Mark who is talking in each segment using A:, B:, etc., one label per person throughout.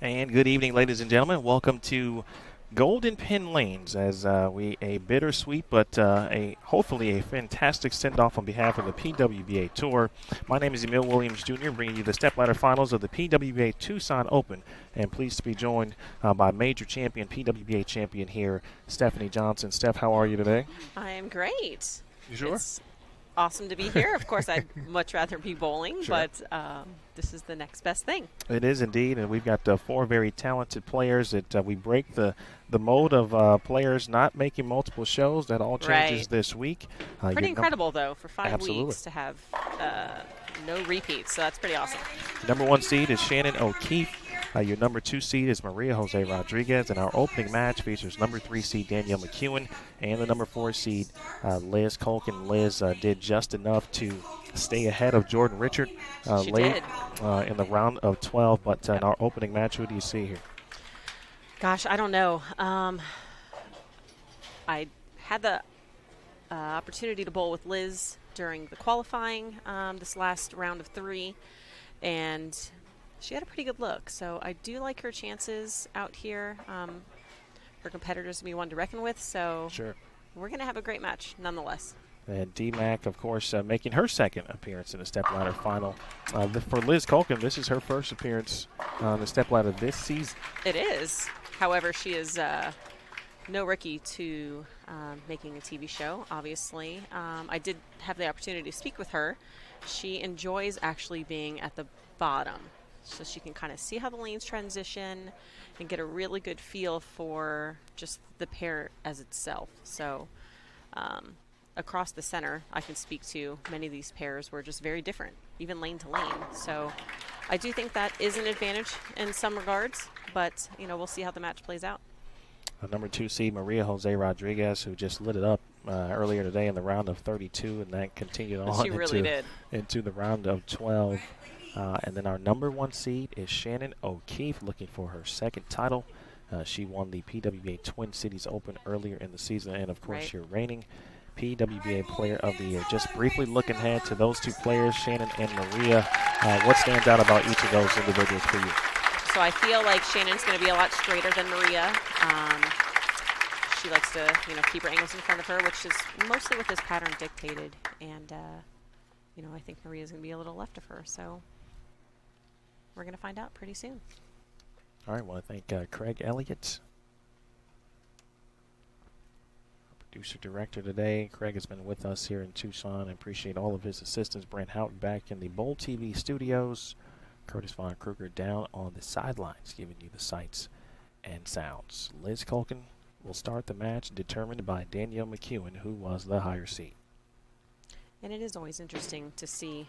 A: And good evening, ladies and gentlemen. Welcome to Golden Pin Lanes as a bittersweet but hopefully a fantastic send-off on behalf of the PWBA Tour. My name is Emil Williams Jr., bringing you the Stepladder Finals of the PWBA Tucson Open, and pleased to be joined by major champion, PWBA champion here, Stephanie Johnson. Steph, how are you today?
B: I am great.
A: You sure?
B: It's awesome to be here. Of course, I'd much rather be bowling,
A: Sure.
B: but this is the next best thing.
A: It is indeed, and we've got four very talented players that we break the mode of players not making multiple shows. That all changes
B: Right.
A: this week.
B: Pretty incredible, though, for 5
A: Absolutely.
B: weeks to have no repeats, so that's pretty awesome.
A: Number 1 seed is Shannon O'Keefe. Your number 2 seed is Maria Jose Rodriguez, and our opening match features number 3 seed Danielle McEwen and the number 4 seed Liz Colkin. Liz did just enough to stay ahead of Jordan Richard late in the round of 12, but in our opening match, who do you see here?
B: Gosh, I don't know. I had the opportunity to bowl with Liz during the qualifying this last round of 3, and she had a pretty good look. So I do like her chances out here. Her competitors we one to reckon with, so
A: Sure.
B: we're going to have a great match nonetheless.
A: And D-Mac, of course, making her second appearance in the Stepladder final. For Liz Colkin, this is her first appearance on the Stepladder this season.
B: It is. However, she is no rookie to making a TV show, obviously. I did have the opportunity to speak with her. She enjoys actually being at the bottom, so she can kind of see how the lanes transition and get a really good feel for just the pair as itself. So across the center, I can speak to many of these pairs were just very different, even lane to lane. So I do think that is an advantage in some regards, but we'll see how the match plays out.
A: Number 2 seed Maria Jose Rodriguez, who just lit it up earlier today in the round of 32, and that continued on into the round of 12. And then our number 1 seed is Shannon O'Keefe, looking for her second title. She won the PWBA Twin Cities Open earlier in the season, and of course your reigning PWBA Player of the Year. Just briefly looking ahead to those two players, Shannon and Maria, what stands out about each of those individuals for you?
B: So I feel like Shannon's going to be a lot straighter than Maria. She likes to, keep her angles in front of her, which is mostly what this pattern dictated. And, I think Maria's going to be a little left of her. So we're going to find out pretty soon.
A: All right, I want to thank Craig Elliott, producer director today. Craig has been with us here in Tucson. I appreciate all of his assistance. Brent Houghton back in the Bowl TV studios. Curtis Von Kruger down on the sidelines, giving you the sights and sounds. Liz Colkin will start the match, determined by Danielle McEwen, who was the higher seed.
B: And it is always interesting to see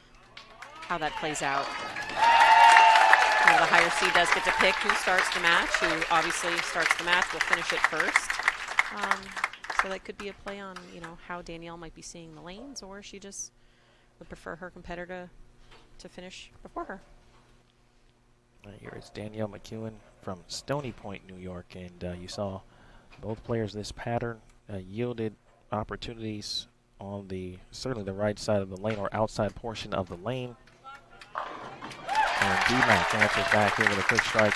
B: how that plays out. The higher seed does get to pick who starts the match, who obviously starts the match, will finish it first. So that could be a play on, how Danielle might be seeing the lanes, or she just would prefer her competitor to finish before her.
A: Here is Danielle McEwen from Stony Point, New York, and you saw both players this pattern yielded opportunities on certainly the right side of the lane or outside portion of the lane. And D-Mac answers back here with a quick strike.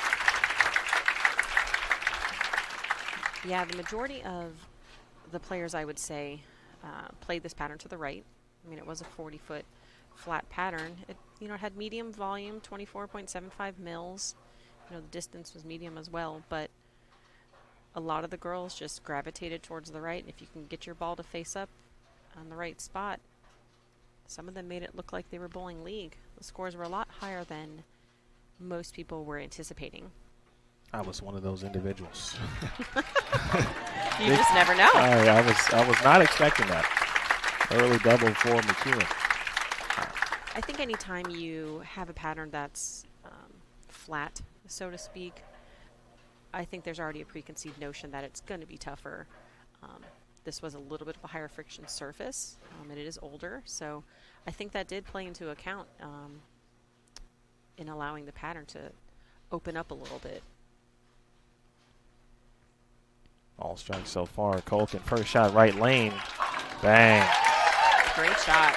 B: Yeah, the majority of the players, I would say, played this pattern to the right. I mean, it was a 40-foot flat pattern. It, it had medium volume, 24.75 mils. The distance was medium as well, but a lot of the girls just gravitated towards the right. If you can get your ball to face up on the right spot, some of them made it look like they were bowling league. The scores were a lot higher than most people were anticipating.
A: I was one of those individuals.
B: You just never know.
A: I was not expecting that. Early double for McEwen.
B: I think anytime you have a pattern that's flat, so to speak, I think there's already a preconceived notion that it's going to be tougher. This was a little bit of a higher friction surface, and it is older, so I think that did play into account in allowing the pattern to open up a little bit.
A: All strikes so far. Colkin, first shot, right lane. Bang.
B: Great shot.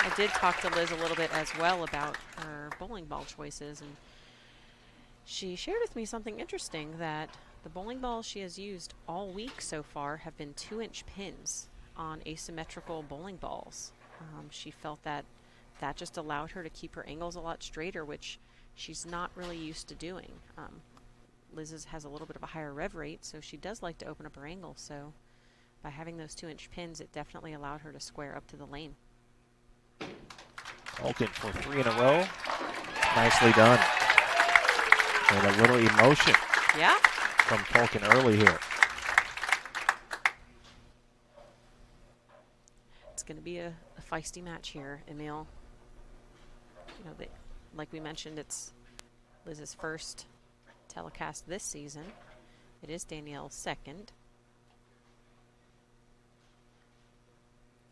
B: I did talk to Liz a little bit as well about her bowling ball choices, and she shared with me something interesting, that the bowling balls she has used all week so far have been 2-inch pins on asymmetrical bowling balls. She felt that just allowed her to keep her angles a lot straighter, which she's not really used to doing. Liz's has a little bit of a higher rev rate, so she does like to open up her angle. So by having those 2-inch pins, it definitely allowed her to square up to the lane.
A: Colkin for 3 in a row. Nicely done. And a little emotion.
B: Yeah.
A: From Colkin early here.
B: It's going to be a feisty match here, Emil. Like we mentioned, it's Liz's first telecast this season. It is Danielle's second.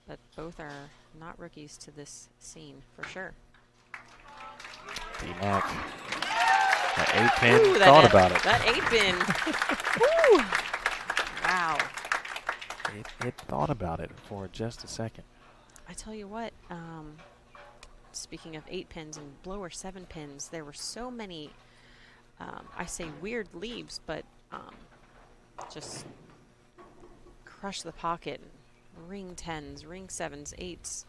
B: But both are not rookies to this scene, for sure.
A: D-Mac. That 8-pin, thought about it.
B: That 8-pin. Wow.
A: It thought about it for just a second.
B: I tell you what, speaking of 8 pins and blower 7 pins, there were so many, I say weird leaves, but just crush the pocket. Ring 10s, ring 7s, 8s.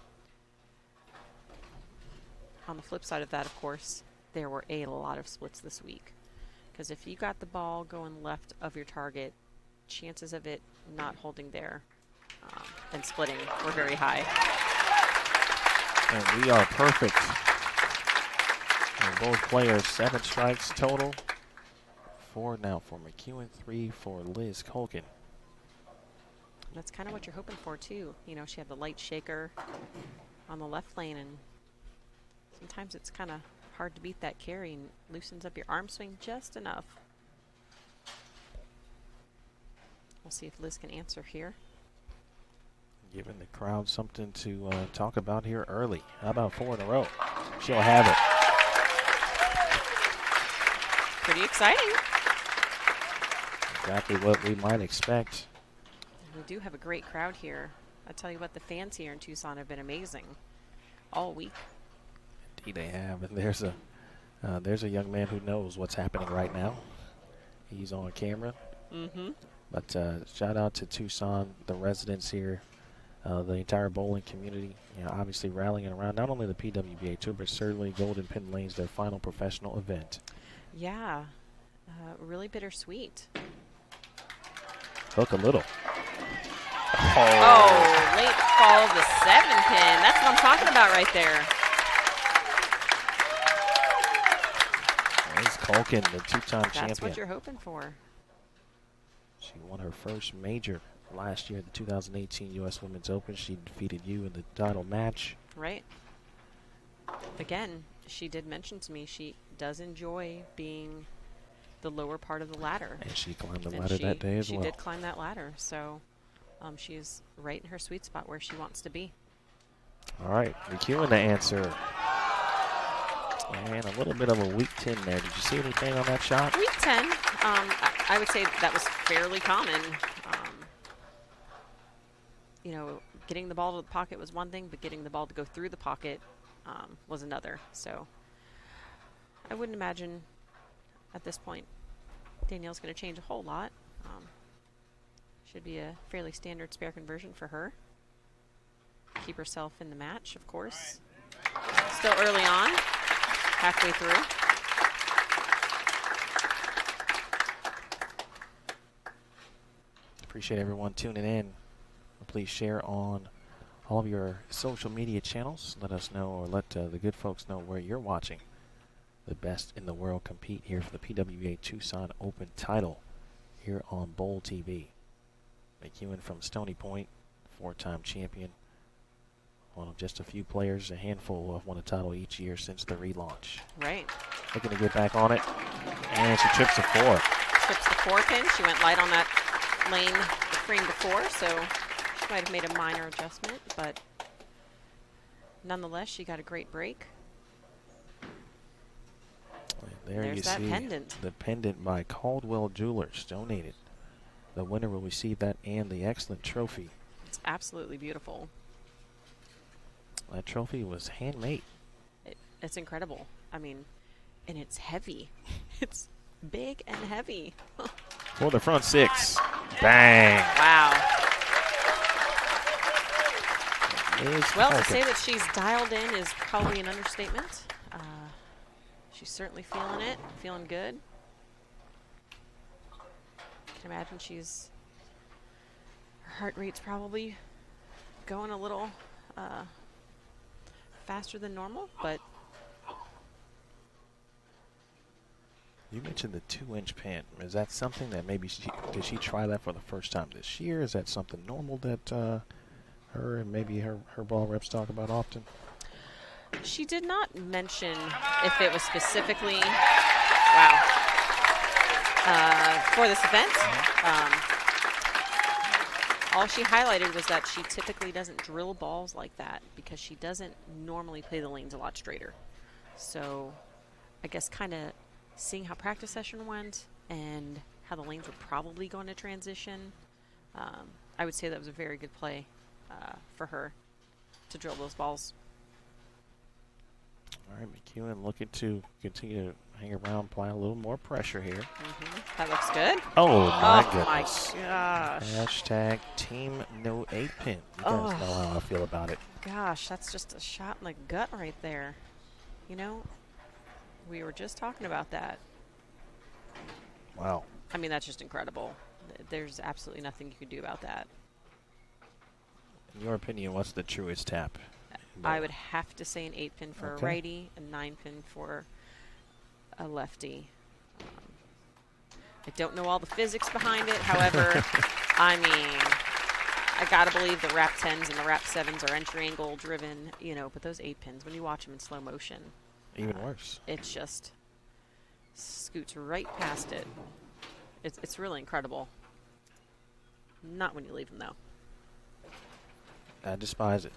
B: On the flip side of that, of course, there were a lot of splits this week. Because if you got the ball going left of your target, chances of it not holding there and splitting were very high.
A: And we are perfect. And both players, 7 strikes total. 4 now for McEwen, 3 for Liz Colkin.
B: That's kind of what you're hoping for, too. She had the light shaker on the left lane, and sometimes it's kind of hard to beat that carry and loosens up your arm swing just enough. We'll see if Liz can answer here.
A: Giving the crowd something to talk about here early. How about 4 in a row? She'll have it.
B: Pretty exciting.
A: Exactly what we might expect.
B: We do have a great crowd here. I tell you what, the fans here in Tucson have been amazing all week.
A: Indeed they have. And there's a young man who knows what's happening right now. He's on camera.
B: Mm-hmm.
A: But shout out to Tucson, the residents here, the entire bowling community, obviously rallying around not only the PWBA Tour, but certainly Golden Pin Lane's their final professional event.
B: Yeah, really bittersweet.
A: Hook a little.
B: Oh, late fall of the 7-pin. That's what I'm talking about right there.
A: There's Colkin, the 2-time champion.
B: That's what you're hoping for.
A: She won her first major last year at the 2018 U.S. Women's Open. She defeated you in the title match.
B: Right. Again, she did mention to me she does enjoy being the lower part of the ladder.
A: And she climbed the ladder that day as well.
B: She did climb that ladder, so she's right in her sweet spot where she wants to be.
A: All right, McEwen to answer. And a little bit of a weak 10 there. Did you see anything on that shot?
B: Weak 10. I would say that was fairly common. Getting the ball to the pocket was one thing, but getting the ball to go through the pocket was another. So I wouldn't imagine at this point Danielle's going to change a whole lot. Should be a fairly standard spare conversion for her. Keep herself in the match, of course. Still early on, halfway through.
A: Appreciate everyone tuning in. Please share on all of your social media channels. Let us know, or let the good folks know where you're watching the best in the world compete here for the PWBA Tucson Open title here on Bowl TV. McEwen from Stony Point, 4-time champion. One of just a few players, a handful who have won a title each year since the relaunch.
B: Right.
A: Looking to get back on it, and she trips the 4.
B: Trips the 4 pin. She went light on that lane the frame before, so she might have made a minor adjustment, but nonetheless, she got a great break.
A: There's you
B: that
A: see
B: pendant.
A: The pendant by Caldwell Jewelers, donated. The winner will receive that and the excellent trophy.
B: It's absolutely beautiful.
A: That trophy was handmade.
B: It's incredible. I mean, and it's heavy. It's big and heavy.
A: For the front 6. Bang.
B: Wow. Well,
A: Falcon.
B: to say that she's dialed in is probably an understatement. She's certainly feeling it, feeling good. Can imagine her heart rate's probably going a little faster than normal, but.
A: You mentioned the 2-inch pin. Is that something that maybe did she try that for the first time this year? Is that something normal that her and maybe her ball reps talk about often?
B: She did not mention if it was specifically, for this event. All she highlighted was that she typically doesn't drill balls like that because she doesn't normally play the lanes a lot straighter. So I guess kind of seeing how practice session went and how the lanes were probably going to transition, I would say that was a very good play for her to drill those balls.
A: All right, McEwen looking to continue to hang around, apply a little more pressure here.
B: That looks good.
A: Oh, my goodness.
B: My gosh.
A: Hashtag team no 8-pin. You guys know how I feel about it.
B: Gosh, that's just a shot in the gut right there. You know, we were just talking about that.
A: Wow.
B: I mean, that's just incredible. There's absolutely nothing you can do about that.
A: In your opinion, what's the truest tap?
B: I would have to say an 8-pin for a righty, a 9-pin for a lefty. I don't know all the physics behind it. However, I mean, I got to believe the wrap 10s and the wrap 7s are entry angle driven, you know, but those 8-pins, when you watch them in slow motion,
A: even worse.
B: It's just scoots right past it. It's really incredible. Not when you leave them, though.
A: I despise it.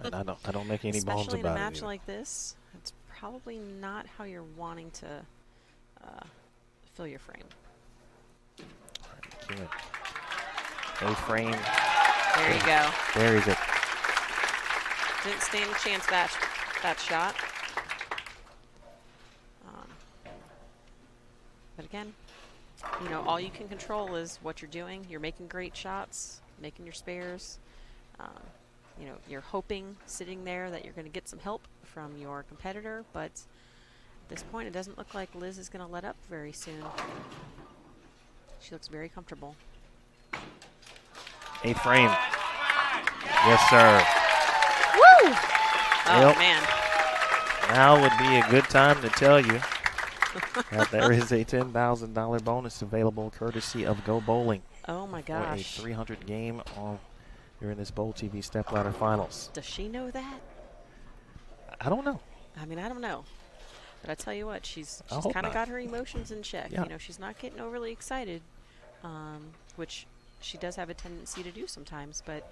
A: And I don't make any bones about it.
B: Especially in a match like this, it's probably not how you're wanting to fill your frame.
A: All right, A-frame.
B: There you go.
A: Buries it.
B: Didn't stand a chance that shot. But again, you know, all you can control is what you're doing. You're making great shots, making your spares. You know, you're hoping sitting there that you're going to get some help from your competitor, but at this point it doesn't look like Liz is going to let up very soon. She looks very comfortable.
A: A-frame. Yes, sir.
B: Woo! Oh,
A: yep.
B: Man.
A: Now would be a good time to tell you that there is a $10,000 bonus available courtesy of Go Bowling.
B: Oh, my gosh.
A: For a 300 game during this Bowl TV Stepladder Finals.
B: Does she know that?
A: I don't know.
B: I mean, I don't know. But I tell you what, she's kind of got her emotions in check.
A: Yeah.
B: You know, she's not getting overly excited, which she does have a tendency to do sometimes, but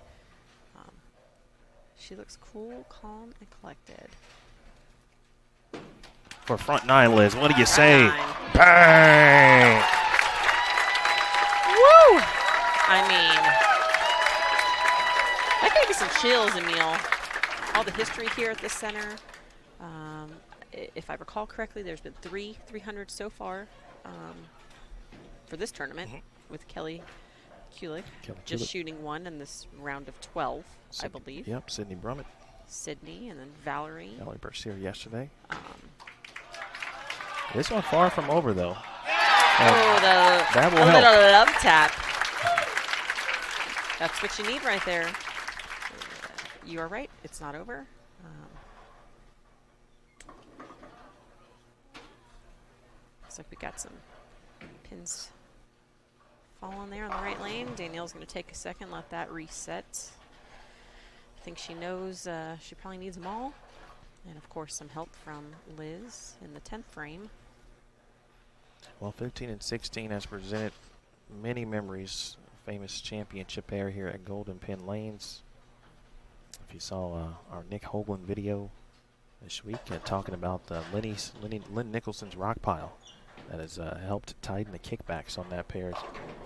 B: she looks cool, calm, and collected.
A: For front 9, Liz, what do you say?
B: 9.
A: Bang!
B: Woo! I mean, that gave me some chills, Emil. All the history here at this center. If I recall correctly, there's been 3 300s so far. for this tournament with Kelly Kulik just shooting 1 in this round of 12, I believe.
A: Yep, Sydney Brummett.
B: Sydney, and then Valerie.
A: Valerie Bercier yesterday. This one far from over, though.
B: That will help. Little love tap. That's what you need right there. You are right. It's not over. Looks like we got some pins falling there on the right lane. Danielle's going to take a second, let that reset. I think she knows she probably needs them all. And, of course, some help from Liz in the 10th frame.
A: Well, 15 and 16 has presented many memories. Famous championship pair here at Golden Pin Lanes. If you saw our Nick Hoagland video this week talking about Lynn Nicholson's Rockpile that has helped tighten the kickbacks on that pair.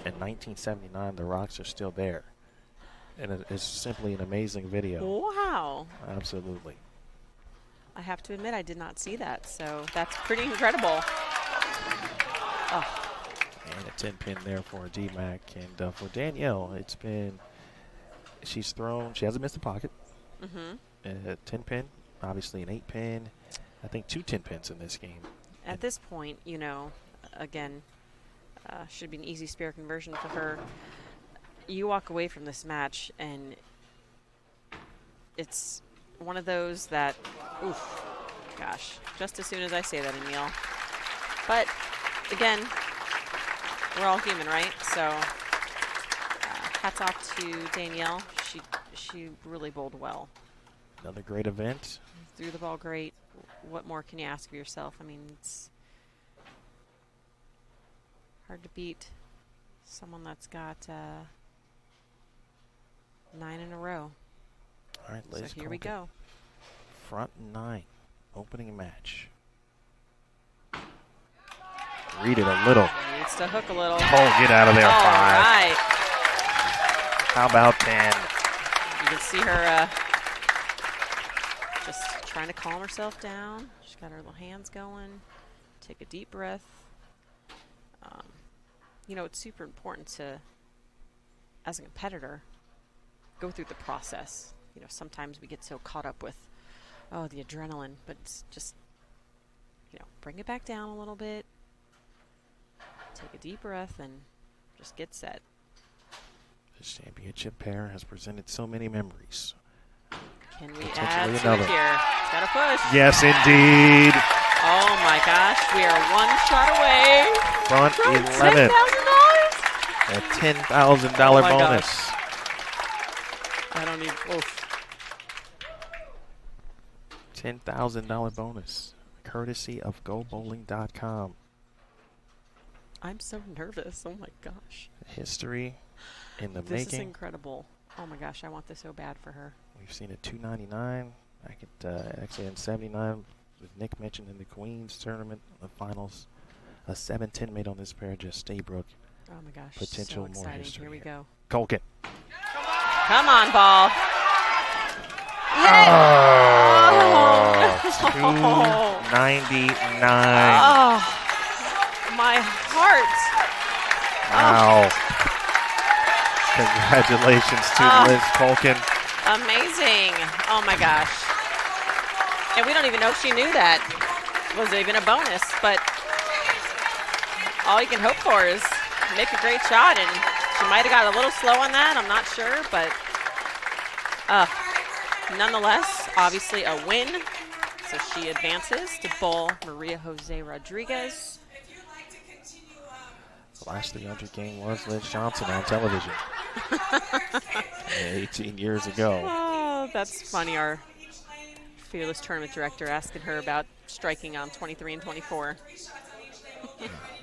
A: In 1979, the rocks are still there. And it's simply an amazing video.
B: Wow.
A: Absolutely.
B: I have to admit I did not see that, so that's pretty incredible. Oh.
A: And a 10 pin there for D-Mac. And for Danielle, she hasn't missed a pocket. A 10 pin, obviously an 8 pin. I think 2 10 pins in this game.
B: At this point, again, should be an easy spare conversion for her. You walk away from this match, and it's one of those that, oof, gosh, just as soon as I say that, Emil. But, again, we're all human, right? So, hats off to Danielle. She really bowled well.
A: Another great event.
B: Threw the ball great. What more can you ask of yourself? I mean, it's hard to beat someone that's got 9 in a row.
A: All right, Liz.
B: So here we go.
A: Front 9, opening match. Read it a little.
B: Needs to hook a little.
A: Oh, get out of there, 5.
B: Right.
A: How about 10?
B: You can see her just trying to calm herself down. She's got her little hands going. Take a deep breath. It's super important to, as a competitor, go through the process. Sometimes we get so caught up with, the adrenaline, but it's just, bring it back down a little bit. Take a deep breath and just get set.
A: This championship pair has presented so many memories.
B: Can we add to it here? It's got to push.
A: Yes, indeed.
B: Oh, my gosh. We are 1 shot away.
A: Front 11. A $10,000 bonus.
B: Gosh. I don't need.
A: $10,000 bonus, courtesy of GoBowling.com.
B: I'm so nervous. Oh my gosh.
A: History in the making.
B: This is incredible. Oh my gosh, I want this so bad for her.
A: We've seen a 299. I could actually in 79 with Nick mentioned in the Queens tournament, the finals. A 7-10 made on this pair, just Staybrook.
B: Oh my gosh,
A: potential
B: so exciting.
A: More history.
B: Here we go.
A: Colkin.
B: Come on, ball.
A: Oh, 299.
B: Oh, my heart.
A: Wow. Congratulations to Liz Colkin.
B: Amazing. Oh my gosh. And we don't even know if she knew that was even a bonus, but all you can hope for is make a great shot, and she might have got a little slow on that, I'm not sure, but nonetheless, obviously a win. So she advances to bowl Maria Jose Rodriguez.
A: The last 300 game was Liz Johnson on television 18 years ago.
B: Oh, that's funny. Our fearless tournament director asking her about striking on 23 and 24.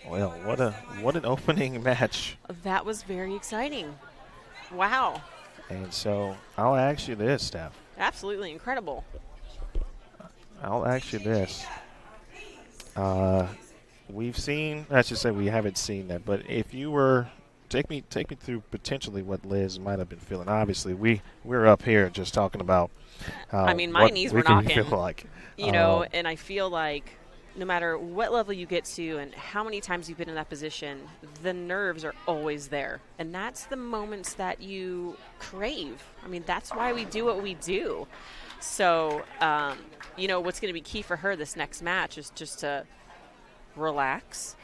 A: Well, what an opening match.
B: That was very exciting. Wow.
A: And so I'll ask you this, Steph.
B: Absolutely incredible.
A: I'll ask you this. We've seen, I should say we haven't seen that, but if you were, take me through potentially what Liz might have been feeling. Obviously, we're up here just talking about
B: I mean, my knees were knocking.
A: Feel like.
B: You know, and I feel like no matter what level you get to and how many times you've been in that position, the nerves are always there. And that's the moments that you crave. I mean, that's why we do what we do. So, what's going to be key for her this next match is just to relax.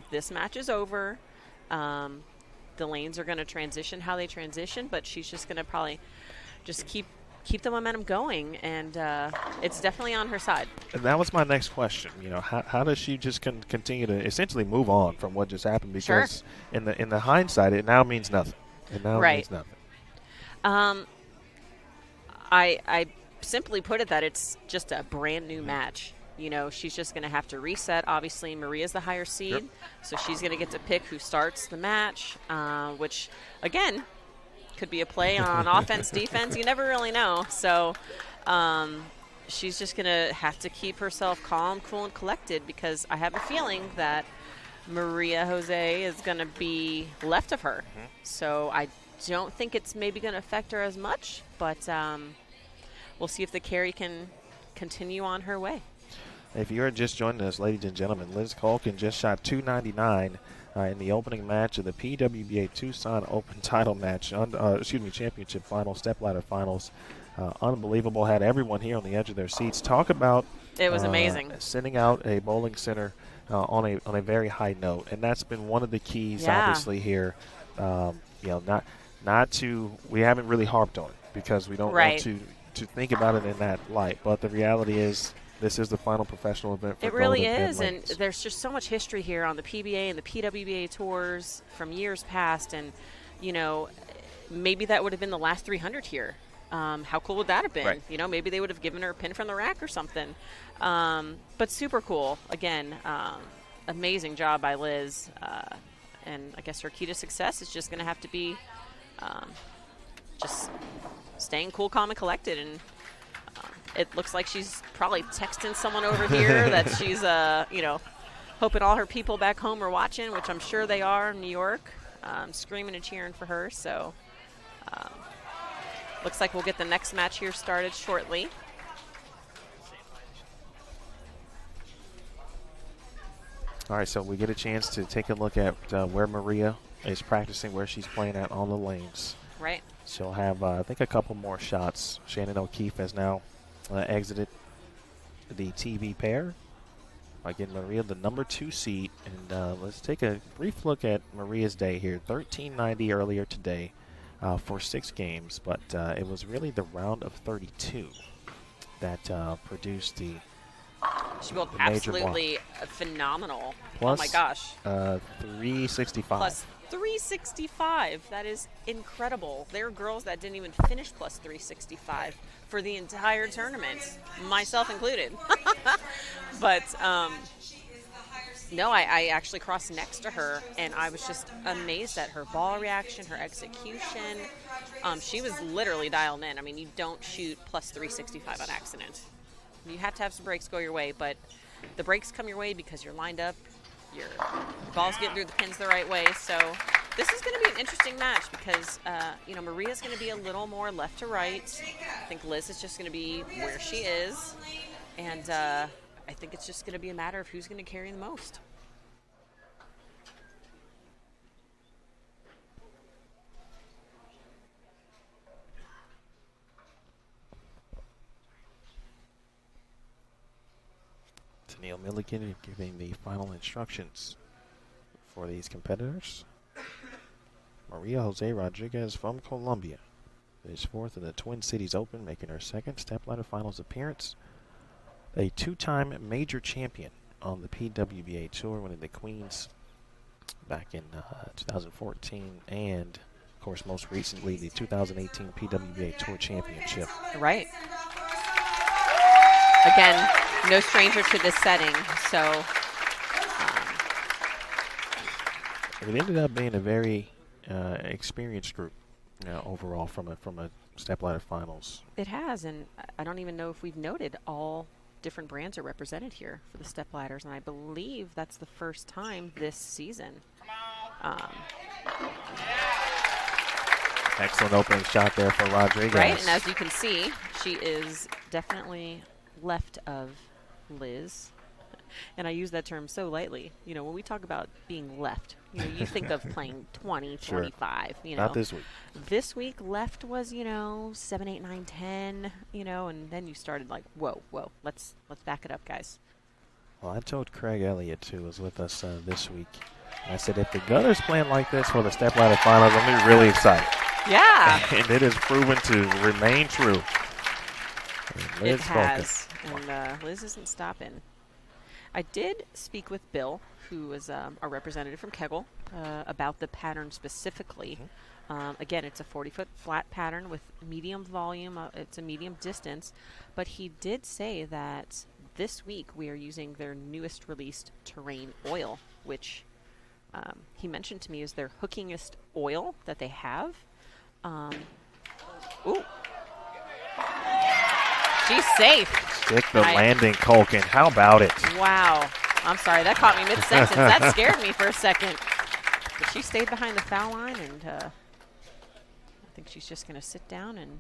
B: This match is over. The lanes are going to transition how they transition, but she's just going to probably just keep the momentum going, and it's definitely on her side.
A: And that was my next question. How does she just continue to essentially move on from what just happened? Because in the hindsight, it now means nothing. It now means nothing.
B: I simply put it that it's just a brand new match. She's just going to have to reset. Obviously, Maria's the higher seed, so she's going to get to pick who starts the match, which, again, could be a play on offense, defense. You never really know. So she's just going to have to keep herself calm, cool, and collected, because I have a feeling that Maria Jose is going to be left of her. So I don't think it's maybe going to affect her as much, but we'll see if the carry can continue on her way.
A: If you're just joining us, ladies and gentlemen, Liz Culkin just shot 299 in the opening match of the PWBA Tucson Open title match, championship finals, Stepladder finals. Unbelievable. Had everyone here on the edge of their seats. Talk about
B: it was amazing.
A: Sending out a bowling center on a very high note, and that's been one of the keys, obviously, here. Not to, we haven't really harped on it because we don't want to think about it in that light, but the reality is, this is the final professional event for
B: It really
A: Golden
B: is, and there's just so much history here on the PBA and the PWBA tours from years past, and, maybe that would have been the last 300 here. How cool would that have been?
A: Right.
B: Maybe they would have given her a pin from the rack or something. But super cool. Again, amazing job by Liz, and I guess her key to success is just going to have to be just staying cool, calm, and collected, and it looks like she's probably texting someone over here that she's, hoping all her people back home are watching, which I'm sure they are in New York, screaming and cheering for her. So looks like we'll get the next match here started shortly.
A: All right, so we get a chance to take a look at where Maria is practicing, where she's playing at on the lanes.
B: Right.
A: She'll have, I think, a couple more shots. Shannon O'Keefe has now exited the TV pair. Again, Maria, the number 2 seed. And let's take a brief look at Maria's day here. 1390 earlier today for 6 games, but it was really the round of 32 that produced the
B: She bowled absolutely phenomenal.
A: Plus,
B: oh my gosh.
A: 365.
B: Plus 365. That is incredible. There are girls that didn't even finish plus 365 for the entire tournament, myself included. But no, I actually crossed next to her, and I was just amazed at her ball reaction, her execution. She was literally dialed in. I mean, you don't shoot plus 365 on accident. You have to have some breaks go your way, but the breaks come your way because you're lined up, your ball's getting through the pins the right way. So this is going to be an interesting match because, Maria's going to be a little more left to right. I think Liz is just going to be where she is. And I think it's just going to be a matter of who's going to carry the most.
A: Neil Milligan giving the final instructions for these competitors. Maria Jose Rodriguez from Colombia is 4th in the Twin Cities Open, making her 2nd Stepladder Finals appearance. A 2-time major champion on the PWBA Tour, winning the Queens back in 2014, and, of course, most recently, the 2018 PWBA Tour Championship.
B: Right. Again, no stranger to this setting, so
A: it ended up being a very experienced group overall from a Stepladder Finals.
B: It has, and I don't even know if we've noted all different brands are represented here for the Stepladders, and I believe that's the first time this season.
A: Excellent opening shot there for Rodriguez.
B: Right, and as you can see, she is definitely left of Liz. And I use that term so lightly. You know, when we talk about being left, you know, you think of playing 20,
A: Sure.
B: 25, you know.
A: Not this week.
B: This week, left was, you know, 7, 8, 9, 10, you know, and then you started like, whoa, let's back it up, guys.
A: Well, I told Craig Elliott, who was with us this week, I said, if the Gunners playing like this for the Stepladder Finals, I'm going to be really excited.
B: Yeah.
A: And it has proven to remain true.
B: It has. And Liz isn't stopping. I did speak with Bill, who is a representative from Kegel, about the pattern specifically. Again, it's a 40-foot flat pattern with medium volume. It's a medium distance. But he did say that this week we are using their newest released terrain oil, which he mentioned to me is their hookingest oil that they have. Ooh. She's safe.
A: Stick the landing, Culkin. How about it?
B: Wow. I'm sorry. That caught me mid-sentence. That scared me for a second. But she stayed behind the foul line, and I think she's just going to sit down and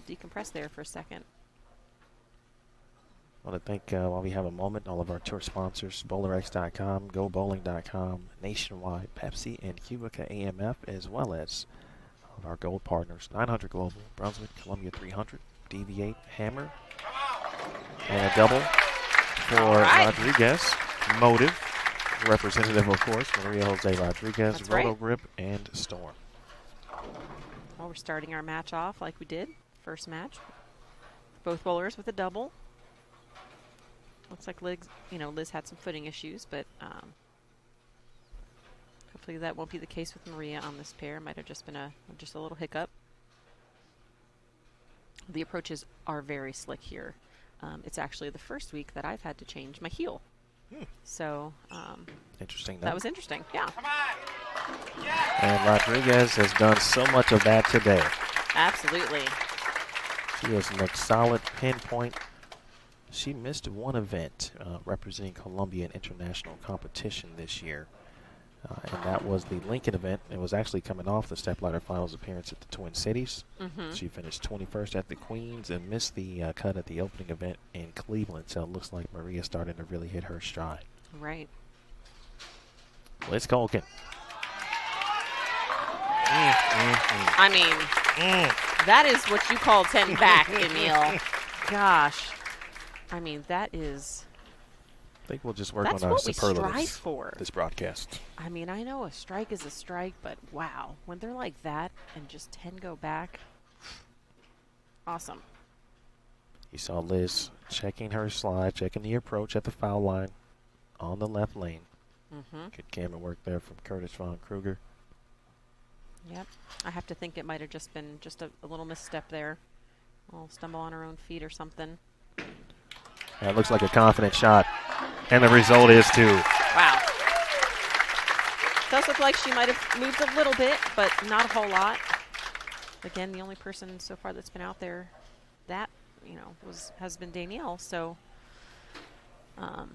B: decompress there for a second.
A: I want to thank, while we have a moment, all of our tour sponsors, BowlerX.com, GoBowling.com, Nationwide, Pepsi, and Cubica AMF, as well as all of our gold partners, 900 Global, Brunswick, Columbia 300, DV8, Hammer, and a double for Rodriguez, Motive, representative, of course, Maria Jose Rodriguez, Roto Grip, and Storm.
B: Well, we're starting our match off like we did, first match. Both bowlers with a double. Looks like Liz had some footing issues, but hopefully that won't be the case with Maria on this pair. Might have just been a little hiccup. The approaches are very slick here. It's actually the first week that I've had to change my heel. So
A: interesting.
B: That was interesting. Yeah.
A: And Rodriguez has done so much of that today.
B: Absolutely.
A: She has made solid pinpoint. She missed one event representing Columbia in international competition this year, and that was the Lincoln event. It was actually coming off the Stepladder Finals appearance at the Twin Cities. She finished 21st at the Queens and missed the cut at the opening event in Cleveland, so it looks like Maria's starting to really hit her stride.
B: Right.
A: Liz Culkin.
B: I mean, that is what you call 10 back, Emil. Gosh. I mean, that is...
A: I think we'll just work on our superlatives
B: for
A: this broadcast.
B: I mean, I know a strike is a strike, but wow, when they're like that and just 10 go back, awesome.
A: You saw Liz checking her slide, checking the approach at the foul line on the left lane. Good camera work there from Curtis Von Kruger.
B: Yep. I have to think it might have just been just a little misstep there. A little stumble on her own feet or something.
A: That looks like a confident shot. And the result is 2.
B: Wow. Does look like she might have moved a little bit, but not a whole lot. Again, the only person so far that's been out there that, has been Danielle. So we're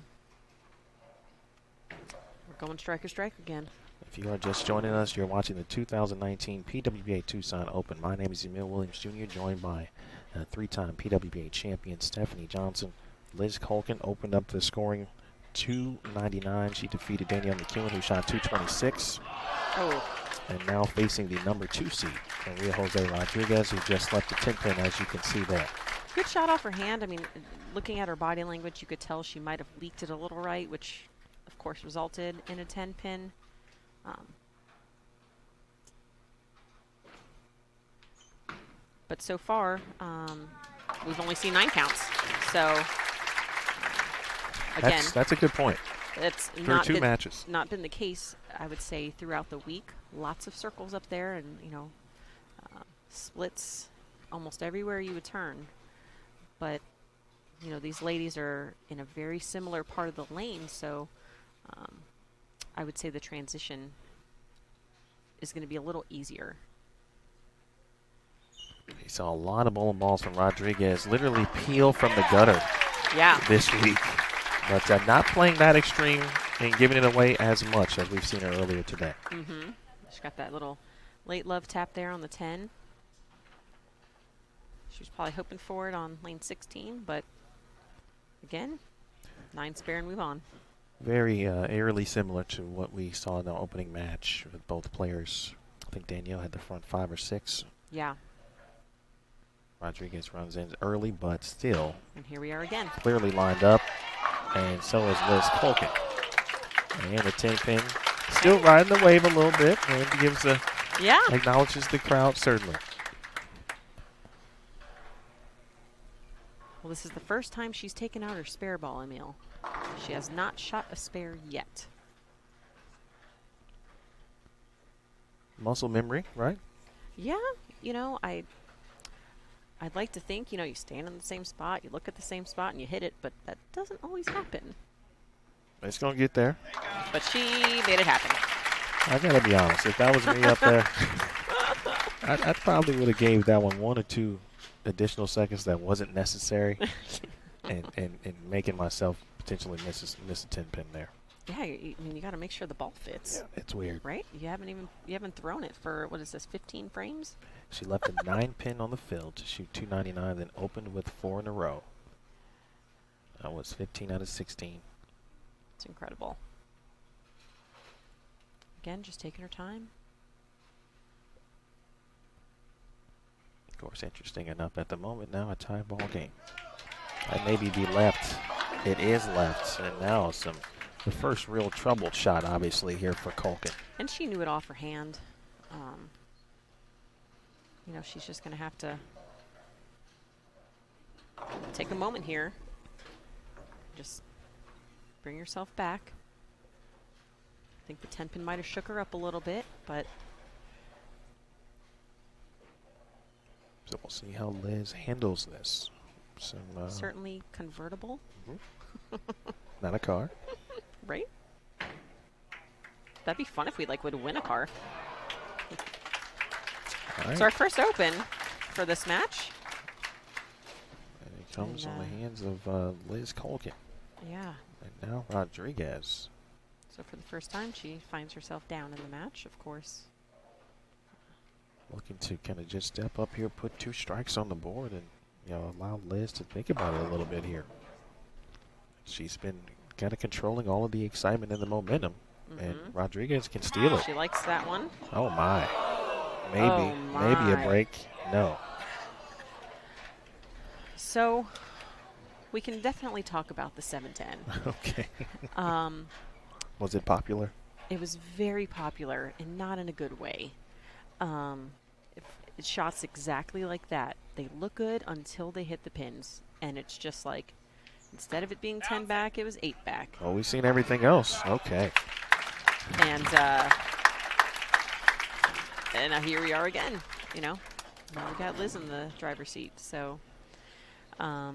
B: going striker again.
A: If you are just joining us, you're watching the 2019 PWBA Tucson Open. My name is Emil Williams Jr., joined by 3-time PWBA champion Stephanie Johnson. Liz Culkin opened up the scoring 299. She defeated Danielle McEwen, who shot 226. And now facing the number 2 seed, Maria Jose Rodriguez, who just left the 10 pin, as you can see there.
B: Good shot off her hand. I mean, looking at her body language, you could tell she might have leaked it a little right, which, of course, resulted in a 10 pin. But so far, we've only seen 9 counts. So, again,
A: that's a good point.
B: It's
A: not two matches.
B: Not been the case, I would say, throughout the week. Lots of circles up there, and splits almost everywhere you would turn. But these ladies are in a very similar part of the lane, so I would say the transition is going to be a little easier.
A: We saw a lot of bowling balls from Rodriguez literally peel from the gutter this week. But not playing that extreme and giving it away as much as we've seen her earlier today.
B: She got that little late love tap there on the 10. She was probably hoping for it on lane 16, but again. 9 spare and move on.
A: Very eerily similar to what we saw in the opening match with both players. I think Danielle had the front 5 or 6.
B: Yeah.
A: Rodriguez runs in early, but still.
B: And here we are again.
A: Clearly lined up. And so is Liz Colkin. And the 10-pin still riding the wave a little bit. And gives a, acknowledges the crowd, certainly.
B: Well, this is the first time she's taken out her spare ball, Emil. She has not shot a spare yet.
A: Muscle memory, right?
B: Yeah, you know, I'd like to think, you know, you stand in the same spot, you look at the same spot, and you hit it, but that doesn't always happen.
A: It's going to get there.
B: But she made it happen.
A: I got to be honest. If that was me up there, I probably would have gave that one 1 or 2 additional seconds that wasn't necessary and making myself potentially miss a 10-pin there.
B: Yeah, I mean, you got to make sure the ball fits.
A: Yeah, it's weird.
B: Right? You haven't thrown it for, what is this, 15 frames?
A: She left a 9-pin on the field to shoot 299, then opened with 4 in a row. That was 15 out of 16.
B: It's incredible. Again, just taking her time.
A: Of course, interesting enough, at the moment now, a tie ball game. That maybe be left. It is left, and now the first real troubled shot, obviously, here for Colkin.
B: And she knew it off her hand. You know, she's just going to have to take a moment here. Just bring yourself back. I think the 10-pin might have shook her up a little bit, but...
A: So we'll see how Liz handles this.
B: Certainly convertible.
A: Not a car.
B: Right? That'd be fun if we would win a car.
A: Right.
B: So our first open for this match.
A: And it comes on the hands of Liz Colkin.
B: Yeah.
A: And now Rodriguez.
B: So for the first time, she finds herself down in the match, of course.
A: Looking to kind of just step up here, put 2 strikes on the board, and allow Liz to think about it a little bit here. She's been kind of controlling all of the excitement and the momentum, and Rodriguez can steal it.
B: She likes that one.
A: Oh my. Maybe a break. No.
B: So we can definitely talk about the 710.
A: Okay. Was it popular?
B: It was very popular, and not in a good way. It shots exactly like that. They look good until they hit the pins, and it's just like, instead of it being 10 back, it was 8 back.
A: Oh, we've seen everything else. Okay.
B: And here we are again. You know, now we got Liz in the driver's seat. So, I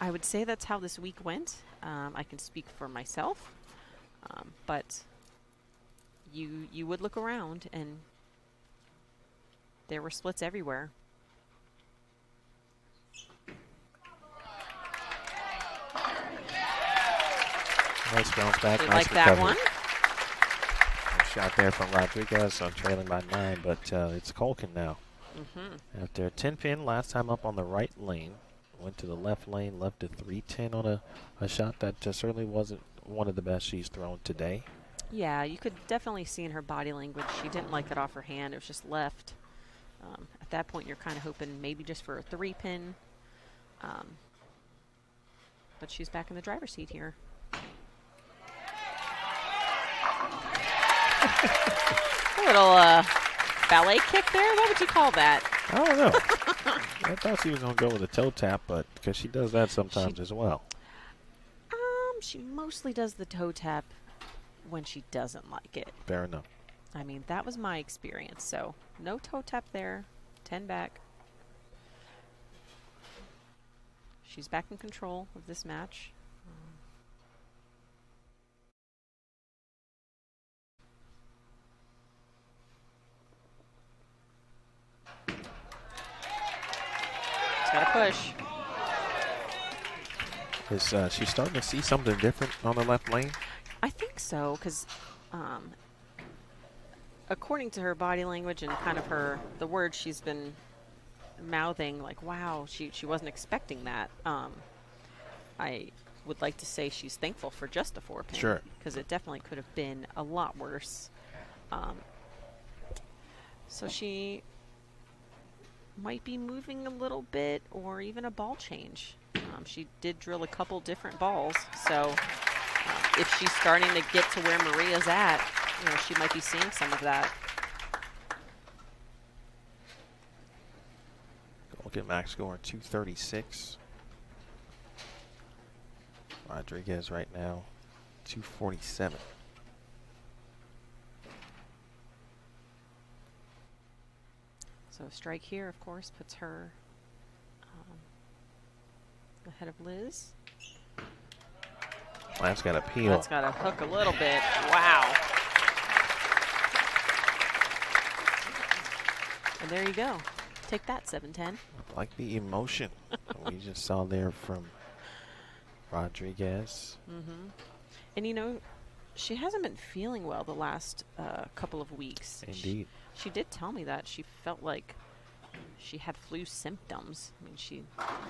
B: would say that's how this week went. I can speak for myself, but you would look around and there were splits everywhere.
A: Nice bounce back.
B: They
A: nice
B: like that one.
A: Nice shot there from Rodriguez. So trailing by 9, but it's Colkin now. After a 10-pin last time up on the right lane, went to the left lane, left a 310 on a shot that certainly wasn't one of the best she's thrown today.
B: Yeah, you could definitely see in her body language she didn't like it off her hand. It was just left. At that point, you're kind of hoping maybe just for a 3-pin. But she's back in the driver's seat here. A little ballet kick there? What would you call that?
A: I don't know. I thought she was going to go with a toe tap, but because she does that sometimes as well.
B: She mostly does the toe tap when she doesn't like it.
A: Fair enough.
B: I mean, that was my experience. So no toe tap there. 10 back. She's back in control of this match. She's got to push.
A: Is she starting to see something different on the left lane?
B: I think so, because according to her body language and kind of the words she's been mouthing like, wow, she wasn't expecting that. I would like to say she's thankful for just a 4-pin.
A: Sure.
B: Because it definitely could have been a lot worse. So she might be moving a little bit or even a ball change. She did drill a couple different balls. So if she's starting to get to where Maria's at, she might be seeing some of that.
A: Look at max score 236. Rodriguez right now 247.
B: So a strike here, of course, puts her ahead of Liz.
A: That's got to peel.
B: That's got to hook a little bit. Wow. And there you go. Take that, 7-10.
A: I like the emotion we just saw there from Rodriguez.
B: And she hasn't been feeling well the last couple of weeks.
A: Indeed.
B: She did tell me that she felt like she had flu symptoms. I mean, she's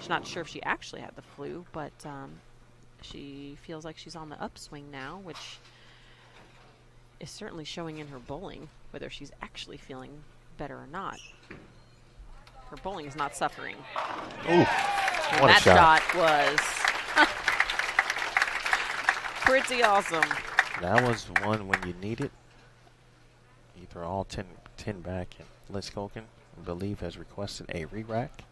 B: not sure if she actually had the flu, but she feels like she's on the upswing now, which is certainly showing in her bowling, whether she's actually feeling better or not. Her bowling is not suffering.
A: Ooh, what
B: that
A: a shot
B: was pretty awesome.
A: That was one when you need it. You throw all 10 back, and Liz Colkin, I believe, has requested a re-rack.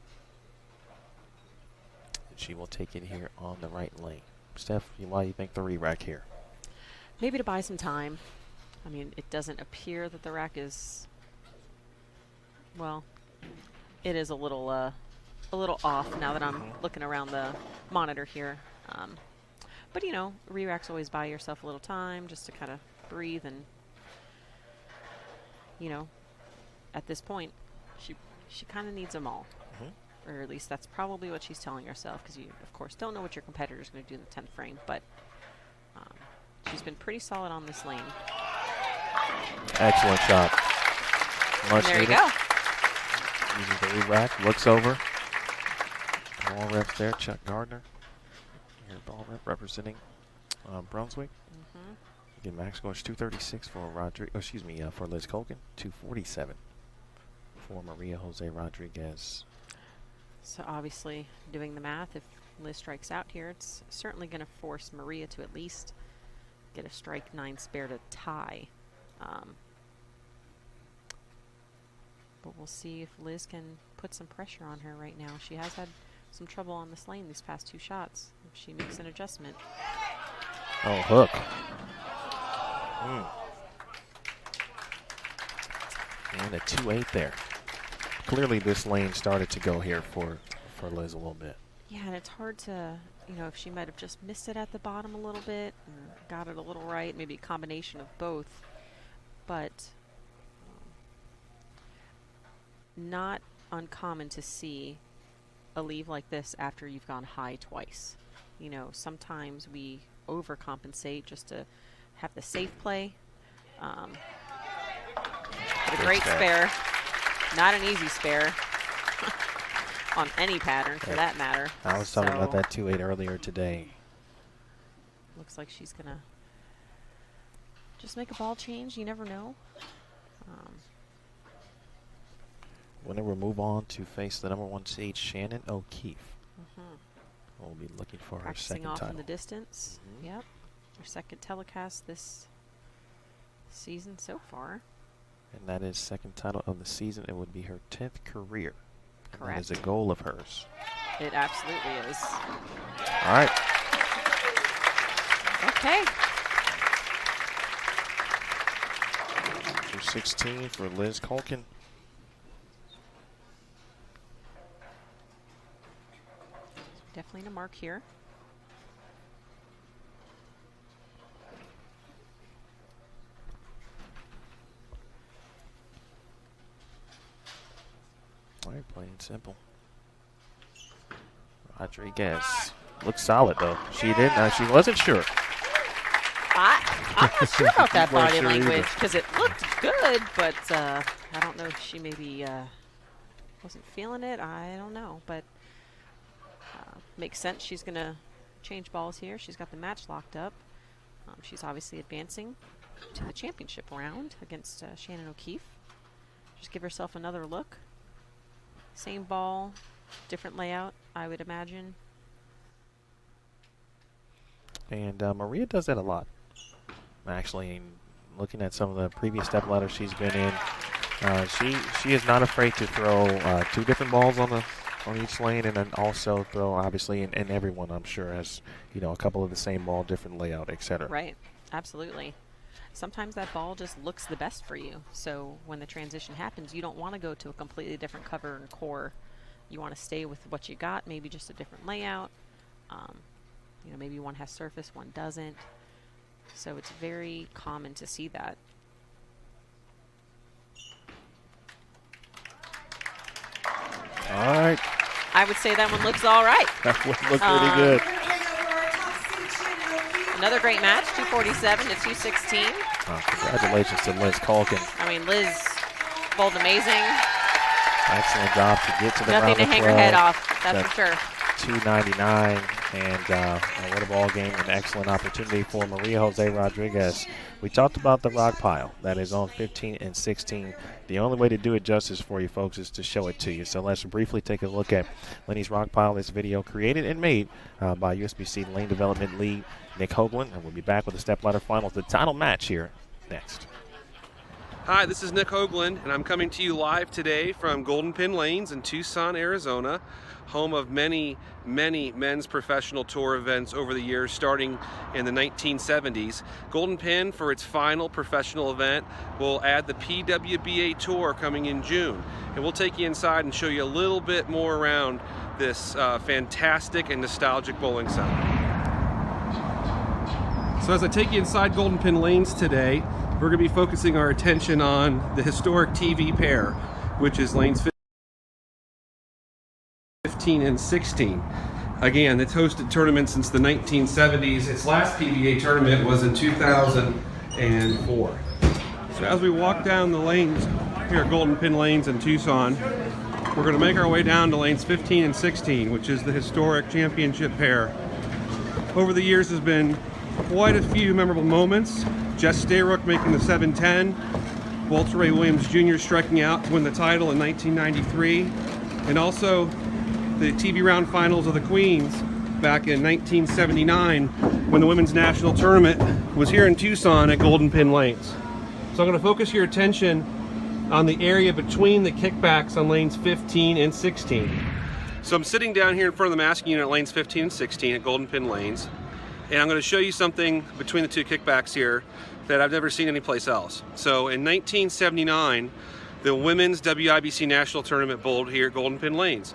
A: And she will take it here on the right lane. Steph, why do you think the re-rack here?
B: Maybe to buy some time. I mean, it doesn't appear that the rack is, well, it is a little off now that I'm looking around the monitor here. But re-racks always buy yourself a little time just to kind of breathe, and at this point, she kind of needs them all, or at least that's probably what she's telling herself, because you, of course, don't know what your competitor is going to do in the 10th frame. But she's been pretty solid on this lane.
A: Excellent shot. Much
B: there
A: needed.
B: You go.
A: Uses the re-rack, looks over. Ball reps there, Chuck Gardner. Your ball rep representing Brunswick. Again, max score is 236 for for Liz Colkin, 247 for Maria Jose Rodriguez.
B: So obviously, doing the math, if Liz strikes out here, it's certainly going to force Maria to at least get a strike 9 spare to tie. But we'll see if Liz can put some pressure on her right now. She has had some trouble on this lane these past 2 shots. If she makes an adjustment.
A: Oh, hook. And a 2-8 there. Clearly this lane started to go here for Liz a little bit.
B: Yeah, and it's hard to, if she might have just missed it at the bottom a little bit or got it a little right, maybe a combination of both. But not uncommon to see a leave like this after you've gone high twice. Sometimes we overcompensate just to have the safe play. But a great spare. Not an easy spare on any pattern for that matter.
A: I was talking about that 2-8 earlier today.
B: Looks like she's going to just make a ball change. You never know.
A: Winner will move on to face the number 1 seed, Shannon O'Keefe. We'll be looking for her second title.
B: Practicing off in the distance. Yep. Her second telecast this season so far.
A: And that is second title of the season. It would be her 10th career.
B: Correct.
A: That is a goal of hers.
B: It absolutely is.
A: All right.
B: Okay.
A: 216 for Liz Colkin.
B: Definitely a mark here.
A: All right, plain and simple. Rodriguez looks solid, though. She didn't. She wasn't sure.
B: I'm not sure about that body language because it looked good, but I don't know if she maybe wasn't feeling it. I don't know, but makes sense. She's going to change balls here. She's got the match locked up. She's obviously advancing to the championship round against Shannon O'Keefe. Just give herself another look. Same ball, different layout, I would imagine.
A: And Maria does that a lot. Actually, looking at some of the previous Stepladder she's been in, she is not afraid to throw 2 different balls on each lane, and then also throw, obviously, and everyone, I'm sure, has, a couple of the same ball, different layout, etc.
B: Right, absolutely. Sometimes that ball just looks the best for you. So when the transition happens, you don't want to go to a completely different cover and core. You want to stay with what you got, maybe just a different layout. Maybe one has surface, one doesn't. So it's very common to see that.
A: All right.
B: I would say that one looks all right.
A: That one looked pretty good.
B: Another great match, 247 to 216.
A: Congratulations to Liz Culkin.
B: I mean, Liz bowled amazing.
A: Excellent job to get to the
B: Nothing
A: round
B: to
A: of
B: hang
A: 12.
B: her head off, that's for sure.
A: 299, and what a ball game, an excellent opportunity for Maria Jose Rodriguez. We talked about the Rockpile that is on 15 and 16. The only way to do it justice for you folks is to show it to you. So let's briefly take a look at Lenny's Rockpile. This video created and made by USBC Lane Development Lead Nick Hoagland, and we'll be back with the Stepladder Finals, the title match here next.
C: Hi, this is Nick Hoagland, and I'm coming to you live today from Golden Pin Lanes in Tucson, Arizona, home of many, many men's professional tour events over the years, starting in the 1970s. Golden Pin, for its final professional event, will add the PWBA Tour coming in June. And we'll take you inside and show you a little bit more around this fantastic and nostalgic bowling center. So as I take you inside Golden Pin Lanes today, we're going to be focusing our attention on the historic TV pair, which is lanes 15 and 16. Again, it's hosted tournaments since the 1970s. Its last PBA tournament was in 2004. So as we walk down the lanes here at Golden Pin Lanes in Tucson, we're going to make our way down to lanes 15 and 16, which is the historic championship pair. Over the years, there's been quite a few memorable moments. Jess Stayrook making the 710, Walter Ray Williams Jr. striking out to win the title in 1993, and also the TV round finals of the Queens back in 1979 when the women's national tournament was here in Tucson at Golden Pin Lanes. So I'm going to focus your attention on the area between the kickbacks on lanes 15 and 16. So I'm sitting down here in front of the masking unit at lanes 15 and 16 at Golden Pin Lanes. And I'm going to show you something between the two kickbacks here that I've never seen anyplace else. So in 1979, the women's WIBC National Tournament bowled here at Golden Pin Lanes.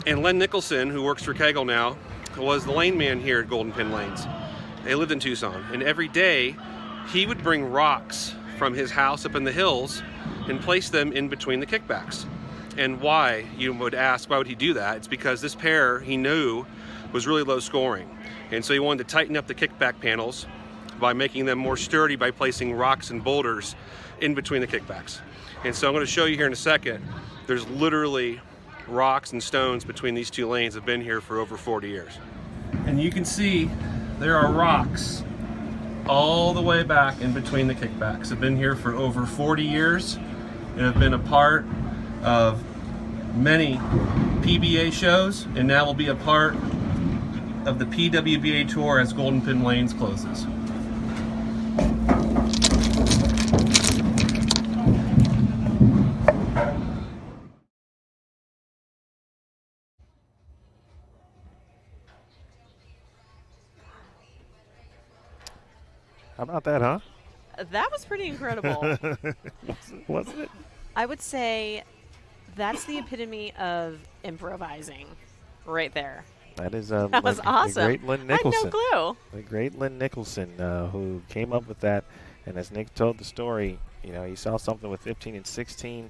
C: And Len Nicholson, who works for Kegel now, was the lane man here at Golden Pin Lanes. They lived in Tucson. And every day, he would bring rocks from his house up in the hills and place them in between the kickbacks. And why, you would ask, why would he do that? It's because this pair, he knew, was really low scoring. And so he wanted to tighten up the kickback panels by making them more sturdy by placing rocks and boulders in between the kickbacks. And so I'm going to show you here in a second, there's literally rocks and stones between these two lanes that have been here for over 40 years. And you can see there are rocks all the way back in between the kickbacks. Have been here for over 40 years and have been a part of many PBA shows, and now will be a part of the PWBA Tour as Golden Pin Lanes closes.
A: How about that, huh?
B: That was pretty incredible.
A: Wasn't it?
B: I would say that's the epitome of improvising right there.
A: That is
B: that was awesome.
A: The great Lynn Nicholson.
B: I had no clue.
A: The great Lynn Nicholson, who came up with that. And as Nick told the story, he saw something with 15 and 16,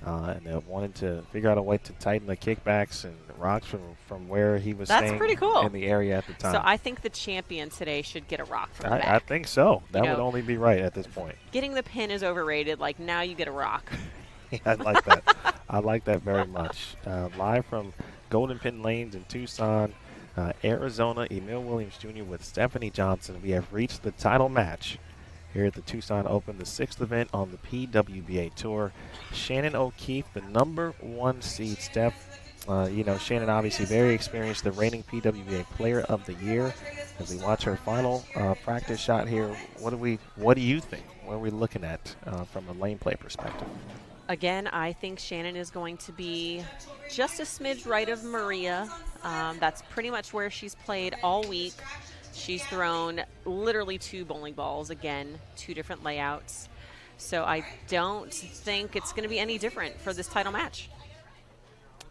A: and wanted to figure out a way to tighten the kickbacks and the rocks from where he was
B: That's
A: staying
B: pretty cool.
A: in the area at the time.
B: So I think the champion today should get a rock from the back.
A: I think so. That would only be right at this point.
B: Getting the pin is overrated. Like, now you get a rock.
A: I like that. I like that very much. Live from Golden Pin Lanes in Tucson, Arizona, Emil Williams Jr. with Stephanie Johnson. We have reached the title match here at the Tucson Open, the 6th event on the PWBA Tour. Shannon O'Keefe, the #1 seed. Steph, Shannon obviously very experienced, the reigning PWBA Player of the Year. As we watch her final practice shot here, what do you think? What are we looking at from a lane play perspective?
B: Again, I think Shannon is going to be just a smidge right of Maria. That's pretty much where she's played all week. She's thrown literally 2 bowling balls, again, 2 different layouts. So I don't think it's going to be any different for this title match.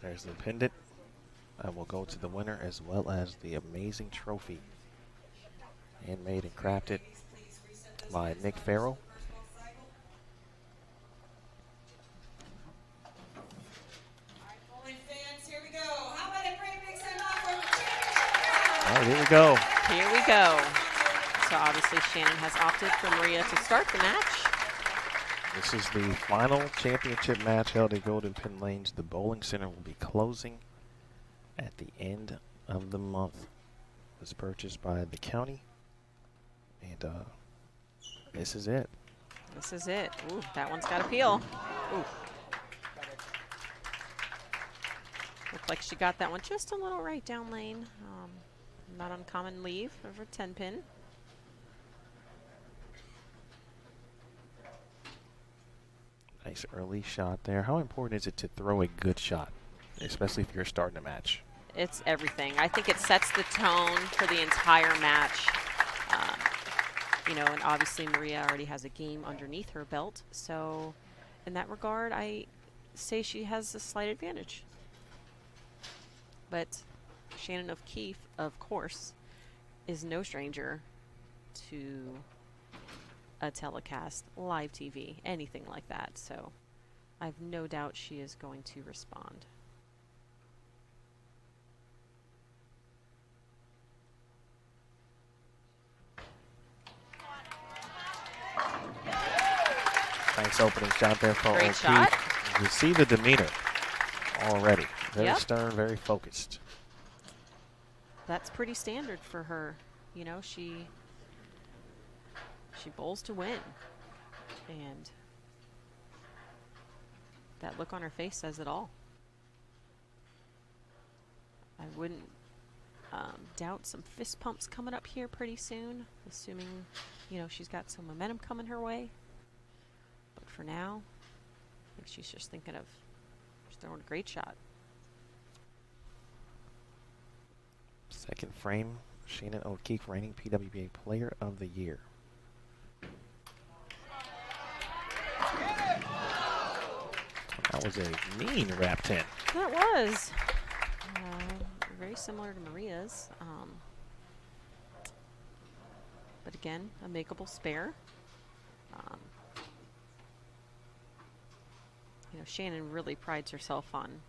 A: There's the pendant. Will go to the winner, as well as the amazing trophy. Handmade and crafted by Nick Farrell. All right, here we go.
B: Here we go. So obviously Shannon has opted for Maria to start the match.
A: This is the final championship match held at Golden Pin Lanes. The bowling center will be closing at the end of the month. It was purchased by the county. And this is it.
B: This is it. Ooh, that one's got a peel. Ooh. Looked like she got that one just a little right down lane. Not uncommon leave over 10 pin.
A: Nice early shot there. How important is it to throw a good shot, especially if you're starting a match?
B: It's everything. I think it sets the tone for the entire match. And obviously Maria already has a game underneath her belt. So in that regard, I say she has a slight advantage. But Shannon O'Keefe, of course, is no stranger to a telecast, live TV, anything like that. So I have no doubt she is going to respond.
A: Nice opening shot there for
B: Great
A: O'Keefe.
B: shot.
A: You see the demeanor already. Very
B: Yep.
A: stern, very focused.
B: That's pretty standard for her. She bowls to win. And that look on her face says it all. I wouldn't doubt some fist pumps coming up here pretty soon, assuming, she's got some momentum coming her way. But for now, I think she's just thinking of just throwing a great shot.
A: Second frame, Shannon O'Keefe, reigning PWBA Player of the Year. That was a mean wrap 10.
B: That was very similar to Maria's. But again, a makeable spare. Shannon really prides herself on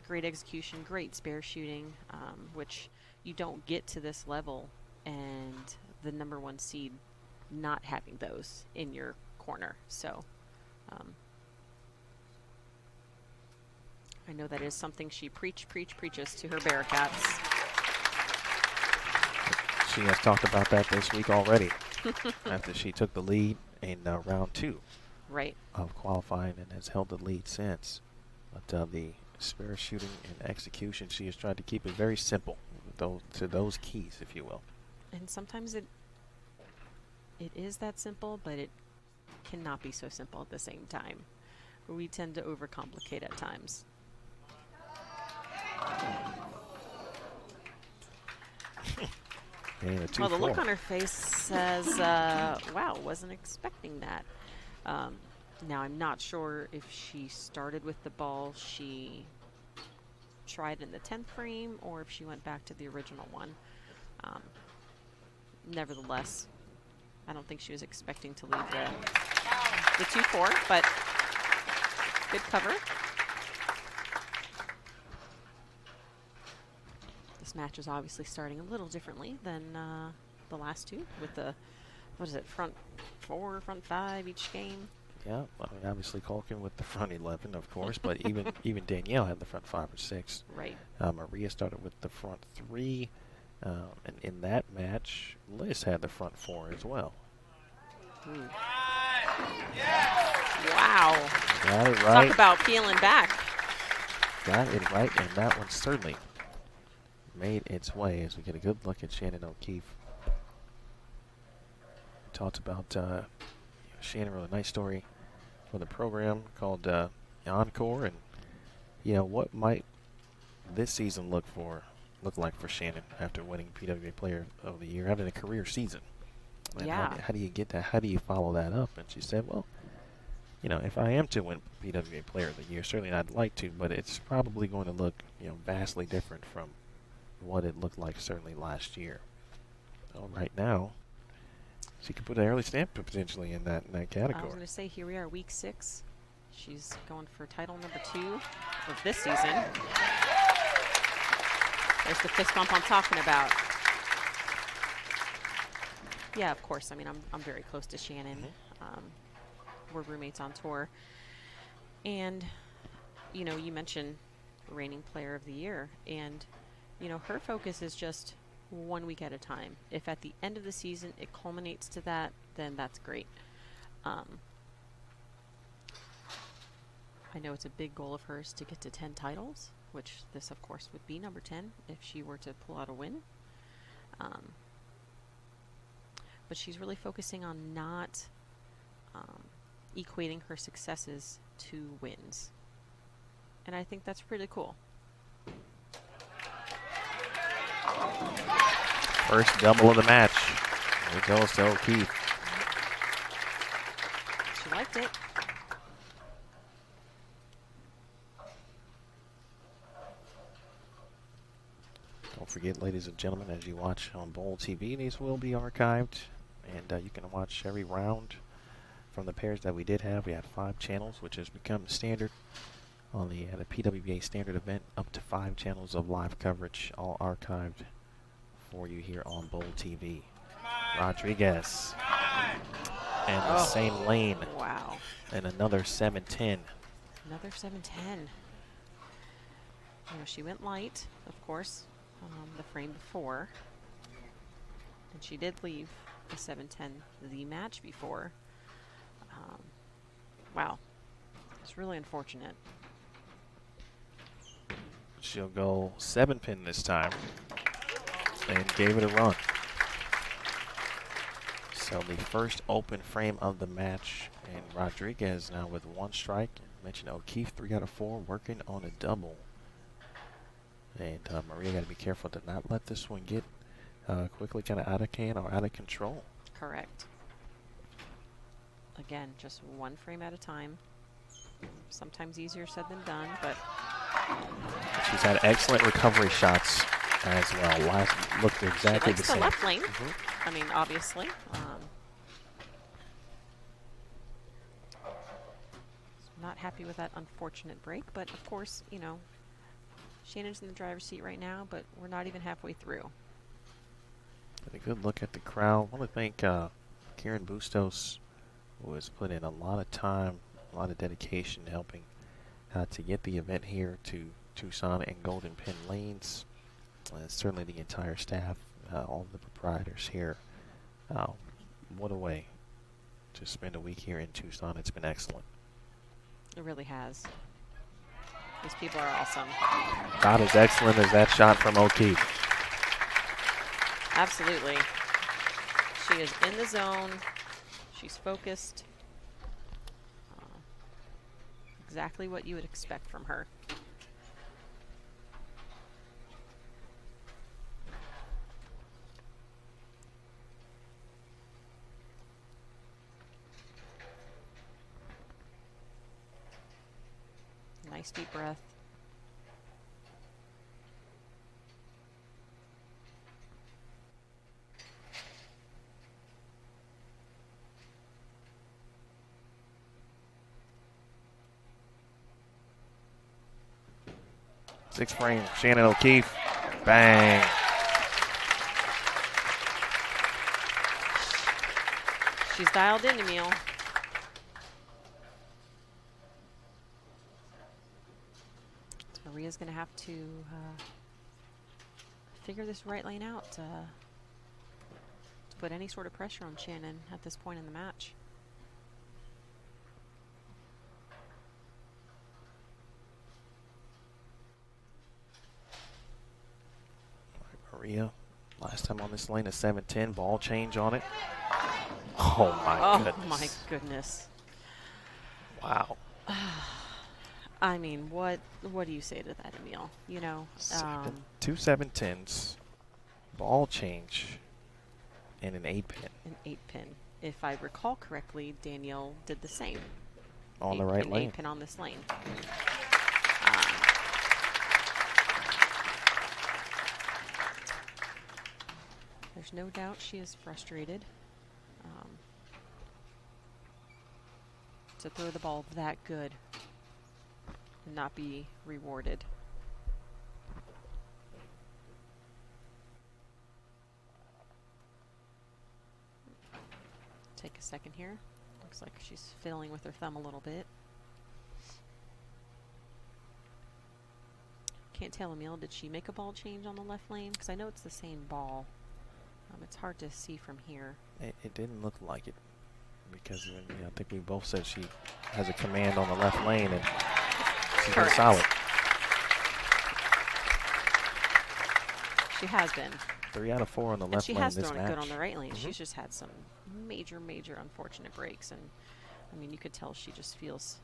B: great execution, great spare shooting, which you don't get to this level and the #1 seed not having those in your corner. So I know that is something she preaches to her Bearcats.
A: She has talked about that this week already after she took the lead in round 2 of qualifying and has held the lead since. But the spare shooting and execution, she has tried to keep it very simple to those keys, if you will.
B: And sometimes it is that simple, but it cannot be so simple at the same time. We tend to overcomplicate at times. Well, the look on her face says, wow, wasn't expecting that. Now, I'm not sure if she started with the ball she tried in the 10th frame or if she went back to the original one. Nevertheless, I don't think she was expecting to leave the 2-4, but good cover. This match is obviously starting a little differently than the last two with the, front 4, front 5 each game.
A: Yeah, I mean, obviously Culkin with the front 11, of course, but even Danielle had the front 5 or 6.
B: Right.
A: Maria started with the front 3, and in that match, Liz had the front 4 as well.
B: Wow.
A: Got it right.
B: Talk about peeling back.
A: Got it right, and that one certainly made its way as we get a good look at Shannon O'Keefe. We talked about Shannon, really nice story for the program called Encore, and what might this season look like for Shannon after winning PWBA Player of the Year, having a career season. And
B: yeah.
A: How do you get that? How do you follow that up? And she said, well, if I am to win PWBA Player of the Year, certainly I'd like to, but it's probably going to look, vastly different from what it looked like certainly last year. So right now, she could put an early stamp potentially in that category.
B: I was going to say, here we are, week 6. She's going for title number 2 of this season. There's the fist bump I'm talking about. Yeah, of course. I mean, I'm very close to Shannon. We're roommates on tour. And, you mentioned reigning player of the year. And, her focus is just 1 week at a time. If at the end of the season it culminates to that, then that's great. I know it's a big goal of hers to get to 10 titles, which this, of course, would be number 10 if she were to pull out a win. But she's really focusing on not equating her successes to wins. And I think that's pretty cool.
A: First double of the match. Here goes to O'Keefe.
B: She liked it.
A: Don't forget, ladies and gentlemen, as you watch on Bowl TV, these will be archived, and you can watch every round from the pairs that we did have. We had 5 channels, which has become standard on the PWBA standard event, up to 5 channels of live coverage, all archived for you here on Bowl TV. Rodriguez and the same lane.
B: Wow.
A: And another 7-10.
B: Another 7-10. She went light, of course, the frame before. And she did leave the 7-10 the match before. Wow. It's really unfortunate.
A: She'll go 7-pin this time. And gave it a run. So the first open frame of the match, and Rodriguez now with 1 strike. I mentioned O'Keefe 3 out of 4, working on a double. And Maria got to be careful to not let this one get quickly kind of out of hand or out of control.
B: Correct. Again, just 1 frame at a time. Sometimes easier said than done, but
A: she's had excellent recovery shots as well. Last looked exactly the same.
B: The left lane. I mean, obviously. Not happy with that unfortunate break, but of course, Shannon's in the driver's seat right now, but we're not even halfway through.
A: A good look at the crowd. I want to thank Karen Bustos, who has put in a lot of time, a lot of dedication helping to get the event here to Tucson and Golden Pin Lanes. Certainly the entire staff, all the proprietors here. What a way to spend a week here in Tucson. It's been excellent.
B: It really has. These people are awesome.
A: Not as excellent as that shot from O'Keefe.
B: Absolutely. She is in the zone. She's focused. Exactly what you would expect from her. Nice deep breath.
A: Sixth frame, Shannon O'Keefe. Bang.
B: She's dialed in, Emil. Maria's going to have to figure this right lane out to put any sort of pressure on Shannon at this point in the match.
A: Maria, last time on this lane, a 7-10, ball change on it. Oh my goodness.
B: Oh my goodness.
A: Wow.
B: I mean, what do you say to that, Emil? You know,
A: 2 7-10s, ball change, and an 8-pin.
B: An 8-pin. If I recall correctly, Danielle did the same.
A: On the right lane.
B: 8-pin on this lane. There's no doubt she is frustrated to throw the ball that good and not be rewarded. Take a second here. Looks like she's fiddling with her thumb a little bit. Can't tell, Emil, did she make a ball change on the left lane? Because I know it's the same ball. It's hard to see from here.
A: It didn't look like it because I think we both said she has a command on the left lane and she's been solid.
B: She has been.
A: 3 out of 4 on the left lane this match.
B: She has thrown it good on the right lane. She's just had some major, major unfortunate breaks. And, I mean, you could tell she just feels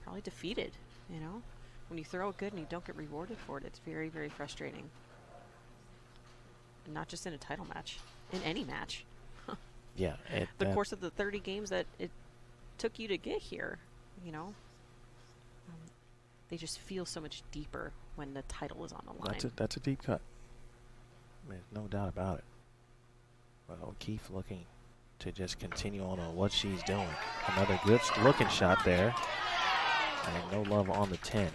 B: probably defeated, you know? When you throw it good and you don't get rewarded for it, it's very, very frustrating. And not just in a title match, in any match.
A: Yeah.
B: The course of the 30 games that it took you to get here, you know? They just feel so much deeper when the title is on the line.
A: That's a deep cut. There's no doubt about it. But O'Keefe looking to just continue on what she's doing. Another good looking shot there. And no love on the 10.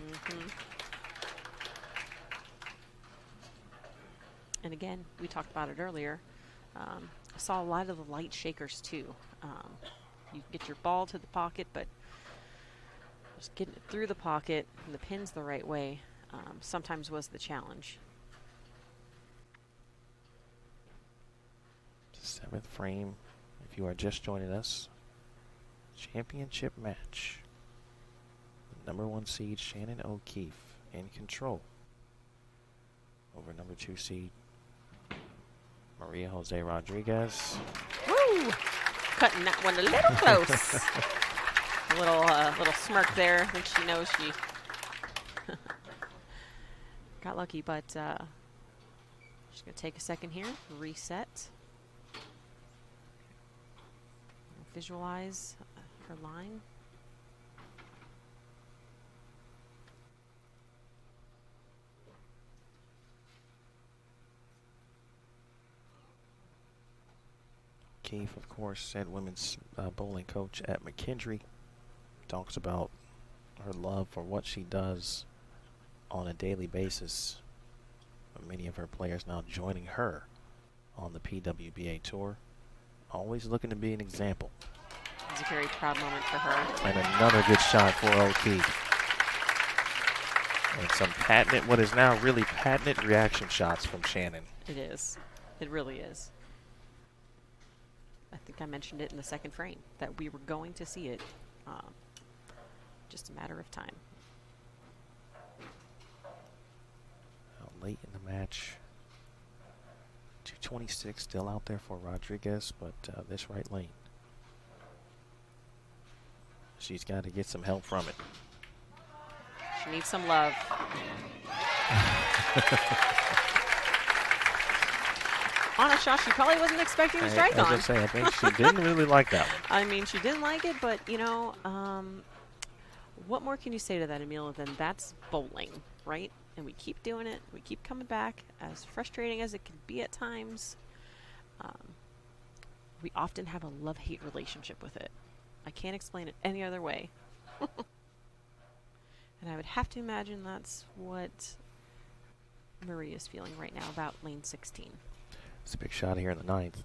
B: And again, we talked about it earlier. I saw a lot of the light shakers too. You get your ball to the pocket, but just getting it through the pocket and the pin's the right way sometimes was the challenge.
A: 7th frame, if you are just joining us, championship match. The #1 seed Shannon O'Keefe in control over #2 seed Maria Jose Rodriguez.
B: Woo! Cutting that one a little close. A little smirk there. I think she knows she got lucky, but she's going to take a second here, reset, visualize her line.
A: O'Keefe, of course, head women's bowling coach at McKendree, talks about her love for what she does on a daily basis. Many of her players now joining her on the PWBA tour. Always looking to be an example.
B: It's a very proud moment for her.
A: And another good shot for O'Keefe. And some patented, what is now really patented reaction shots from Shannon.
B: It is. It really is. I think I mentioned it in the second frame, that we were going to see it. Just a matter of time.
A: Late in the match. 226 still out there for Rodriguez, but this right lane. She's got to get some help from it.
B: She needs some love. On a shot she probably wasn't expecting to strike on.
A: I think she didn't really like that one.
B: I mean, she didn't like it, but, you know, what more can you say to that, Emil, than that's bowling, right? And we keep doing it. We keep coming back. As frustrating as it can be at times, we often have a love-hate relationship with it. I can't explain it any other way. And I would have to imagine that's what Marie is feeling right now about lane 16.
A: It's a big shot here in the 9th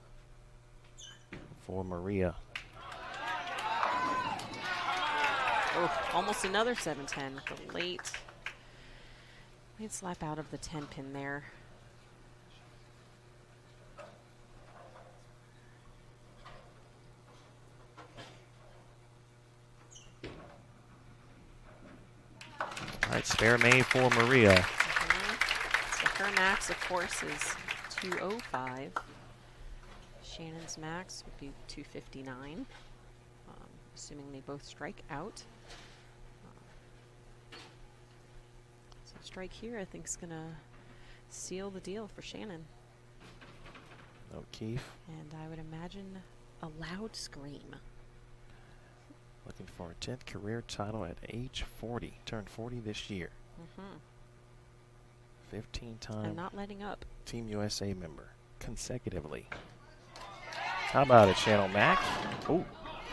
A: for Maria.
B: Oh, almost another 7-10 with the late Might slap out of the 10 pin there.
A: All right, spare made for Maria.
B: So her max, of course, is 205. Shannon's max would be 259, assuming they both strike out. So strike here, I think, is going to seal the deal for Shannon.
A: O'Keefe.
B: And I would imagine a loud scream.
A: Looking for a 10th career title at age 40. Turned 40 this year. 15-time.
B: And not letting up.
A: Team USA member consecutively. How about it, Shannon Mack? Oh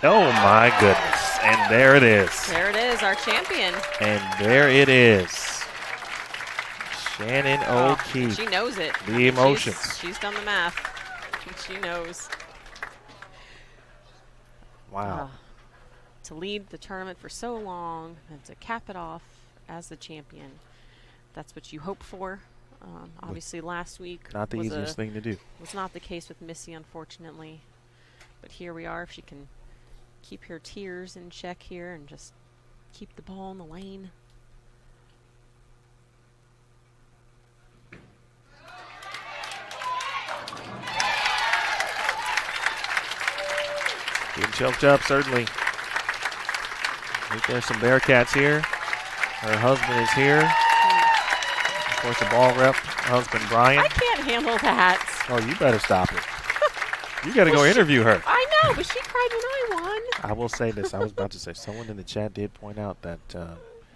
A: my goodness. And there it is.
B: There it is, our champion.
A: And there it is. Shannon O'Keefe.
B: She knows it.
A: The emotions.
B: She's done the math. She knows.
A: Wow.
B: To lead the tournament for so long and to cap it off as the champion, that's what you hope for. Obviously, last week
A: not the easiest thing to do.
B: Was not the case with Missy, unfortunately. But here we are. If she can keep her tears in check here and just keep the ball in the lane.
A: Getting choked up, certainly. I think there's some Bearcats here. Her husband is here. Of course, the ball rep, husband Brian.
B: I can't handle that.
A: Oh, you better stop it. You got to go interview her.
B: I know, but she cried when I won.
A: I will say this. I was about to say, someone in the chat did point out that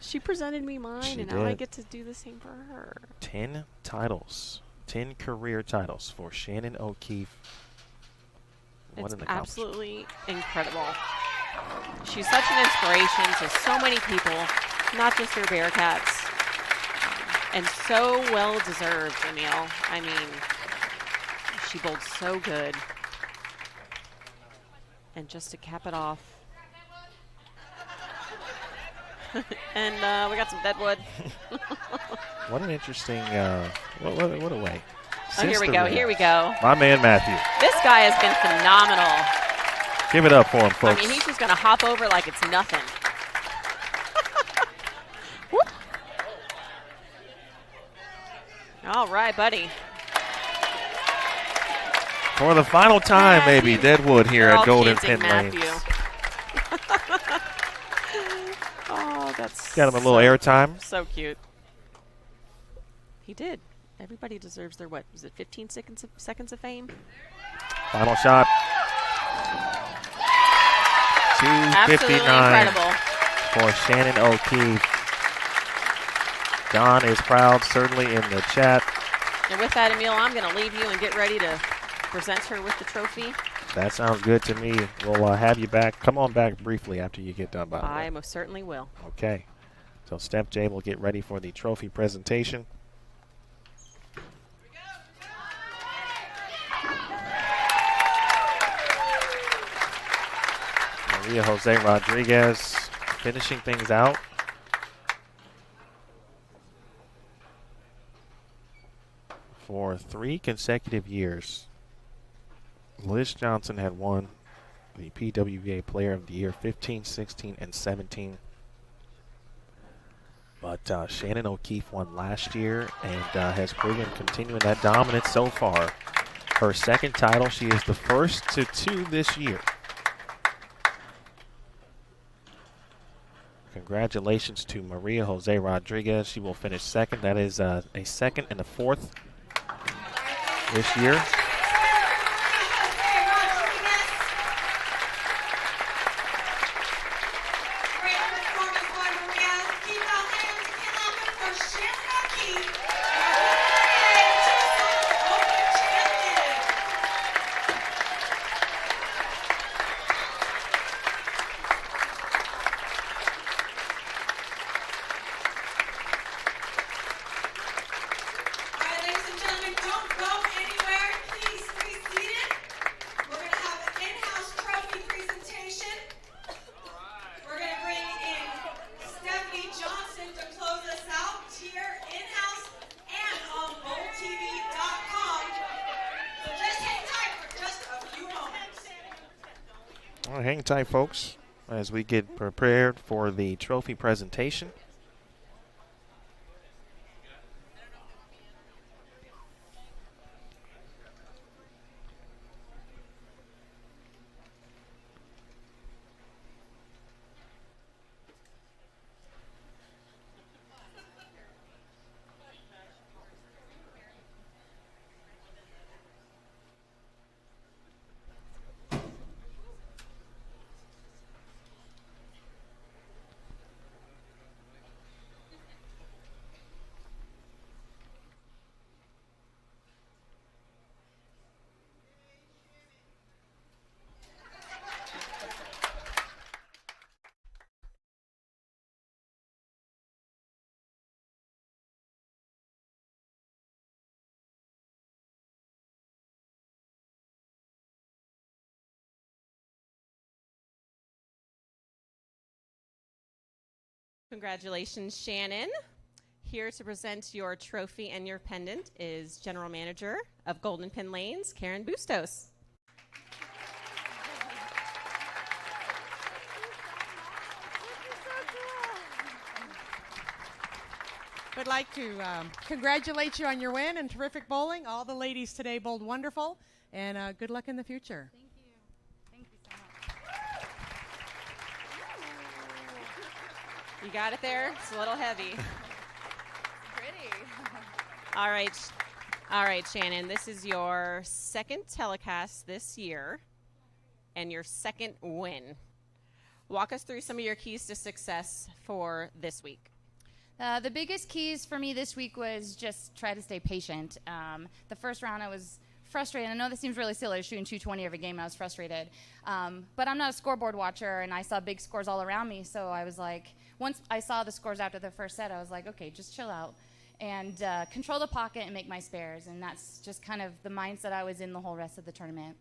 B: she presented me mine, and now I get to do the same for her.
A: 10 titles. 10 career titles for Shannon O'Keefe.
B: It's absolutely incredible. She's such an inspiration to so many people, not just her Bearcats. And so well deserved, Emil. I mean, she bowled so good. And just to cap it off. And we got some deadwood.
A: What an interesting, what a way.
B: Oh, here we go, here we go.
A: My man, Matthew.
B: This guy has been phenomenal.
A: Give it up for him, folks.
B: I mean, he's just going to hop over like it's nothing. All right, buddy.
A: For the final time, maybe, Deadwood here at Golden Pin Lanes.
B: Oh, that's
A: got him a little airtime.
B: So cute. He did. Everybody deserves their, what, was it 15 seconds of fame?
A: Final shot. 259 for Shannon O'Keefe. Don is proud, certainly in the chat.
B: And with that, Emil, I'm going to leave you and get ready to present her with the trophy.
A: That sounds good to me. We'll have you back. Come on back briefly after you get done, by the way.
B: I most certainly will.
A: Okay. So Steph J will get ready for the trophy presentation. Maria Jose Rodriguez finishing things out. For 3 consecutive years, Liz Johnson had won the PWBA Player of the Year 15, 16, and 17. But Shannon O'Keefe won last year and has proven continuing that dominance so far. Her second title, she is the first to 2 this year. Congratulations to Maria Jose Rodriguez. She will finish second. That is a second and a fourth this year. Well, hang tight, folks, as we get prepared for the trophy presentation.
B: Congratulations, Shannon. Here to present your trophy and your pendant is General Manager of Golden Pin Lanes, Karen Bustos.
D: I'd like to congratulate you on your win and terrific bowling. All the ladies today bowled wonderful, and good luck in the future.
E: Thank you. Thank you so much.
B: You got it there? It's a little heavy.
E: Pretty.
B: All right, Shannon. This is your second telecast this year and your second win. Walk us through some of your keys to success for this week.
E: The biggest keys for me this week was just try to stay patient. The first round I was frustrated. I know this seems really silly, shooting 220 every game. I was frustrated. But I'm not a scoreboard watcher, and I saw big scores all around me. So I was like, once I saw the scores after the first set, I was like, okay, just chill out and control the pocket and make my spares. And that's just kind of the mindset I was in the whole rest of the tournament.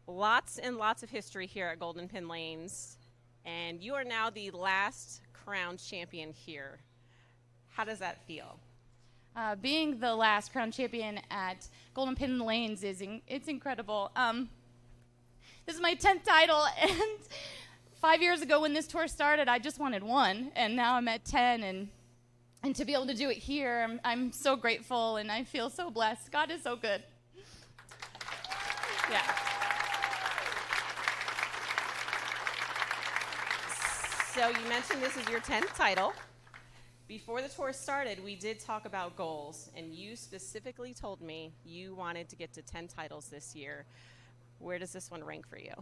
B: Lots and lots of history here at Golden Pin Lanes. And you are now the last crowned champion here. How does that feel?
E: Being the last crown champion at Golden Pin Lanes it's incredible. This is my 10th title, and 5 years ago when this tour started, I just wanted one, and now I'm at 10, and to be able to do it here, I'm so grateful, and I feel so blessed. God is so good.
B: Yeah. So you mentioned this is your 10th title. Before the tour started, we did talk about goals, and you specifically told me you wanted to get to 10 titles this year. Where does this one rank for you?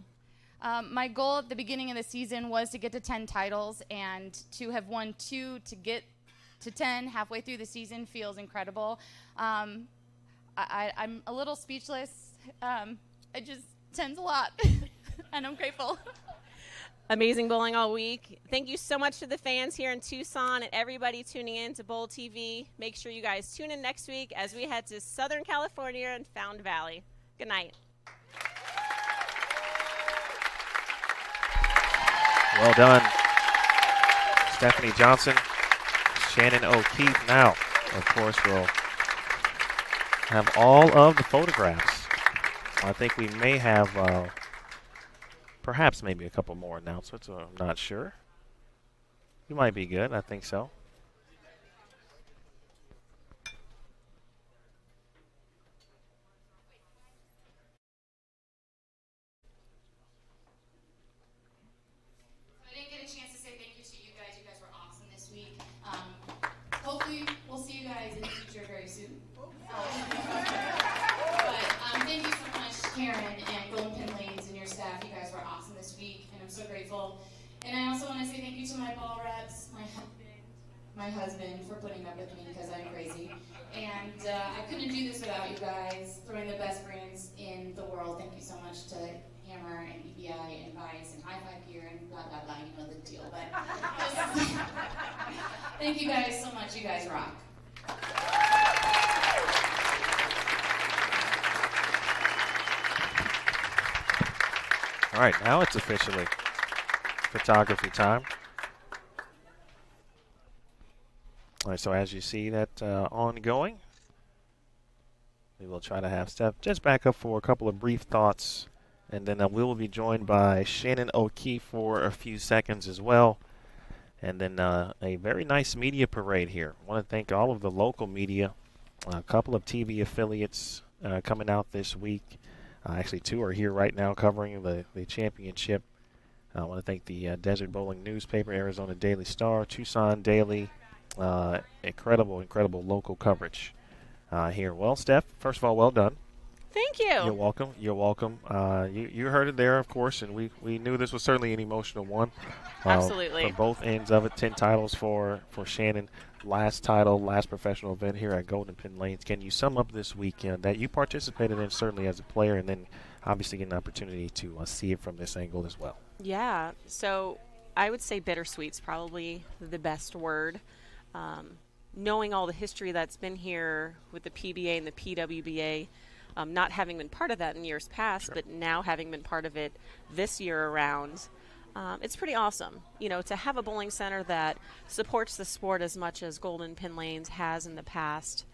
E: My goal at the beginning of the season was to get to 10 titles, and to have won 2 to get to 10 halfway through the season feels incredible. I'm a little speechless. 10's a lot, and I'm grateful.
B: Amazing bowling all week. Thank you so much to the fans here in Tucson and everybody tuning in to Bowl TV. Make sure you guys tune in next week as we head to Southern California and Found Valley. Good night.
A: Well done, Stephanie Johnson. Shannon O'Keefe now, of course, will have all of the photographs. I think we may have perhaps maybe a couple more announcements. I'm not sure. You might be good. I think so.
E: I didn't get a chance to say thank you to you guys. You guys were awesome this week. Hopefully, we'll see you guys in the future very soon. But thank you so much, Karen and Golden Pin Lanes and your staff. You guys were awesome this week, and I'm so grateful. And I also want to say thank you to my ball reps, my husband for putting up with me because I'm crazy. And I couldn't do this without you guys, throwing the best brands in the world. Thank you so much to Hammer and BBI and Vice and High Five Gear and blah, blah, blah. You know the deal. But thank you guys so much. You guys rock.
A: All right, now it's officially photography time. All right, so as you see that ongoing, we will try to have Steph just back up for a couple of brief thoughts And then we will be joined by Shannon O'Keefe for a few seconds as well. And then a very nice media parade here. I want to thank all of the local media, a couple of TV affiliates coming out this week. Actually, 2 are here right now covering the championship. I want to thank the Desert Bowling newspaper, Arizona Daily Star, Tucson Daily. Incredible local coverage here. Well, Steph, first of all, well done.
B: Thank you.
A: You're welcome. You're welcome. You heard it there, of course, and we knew this was certainly an emotional one.
B: Absolutely.
A: For both ends of it, 10 titles for Shannon. Last title, last professional event here at Golden Pin Lanes. Can you sum up this weekend that you participated in, certainly as a player, and then obviously get an opportunity to see it from this angle as well?
B: Yeah. So I would say bittersweet's probably the best word. Knowing all the history that's been here with the PBA and the PWBA, not having been part of that in years past,
A: Sure.
B: but now having been part of it this year around, it's pretty awesome. You know, to have a bowling center that supports the sport as much as Golden Pin Lanes has in the past,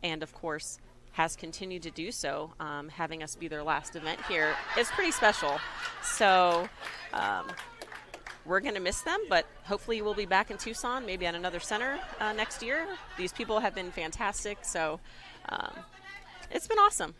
B: and of course has continued to do so, having us be their last event here is pretty special. So we're going to miss them, but hopefully we'll be back in Tucson, maybe at another center next year. These people have been fantastic, so it's been awesome.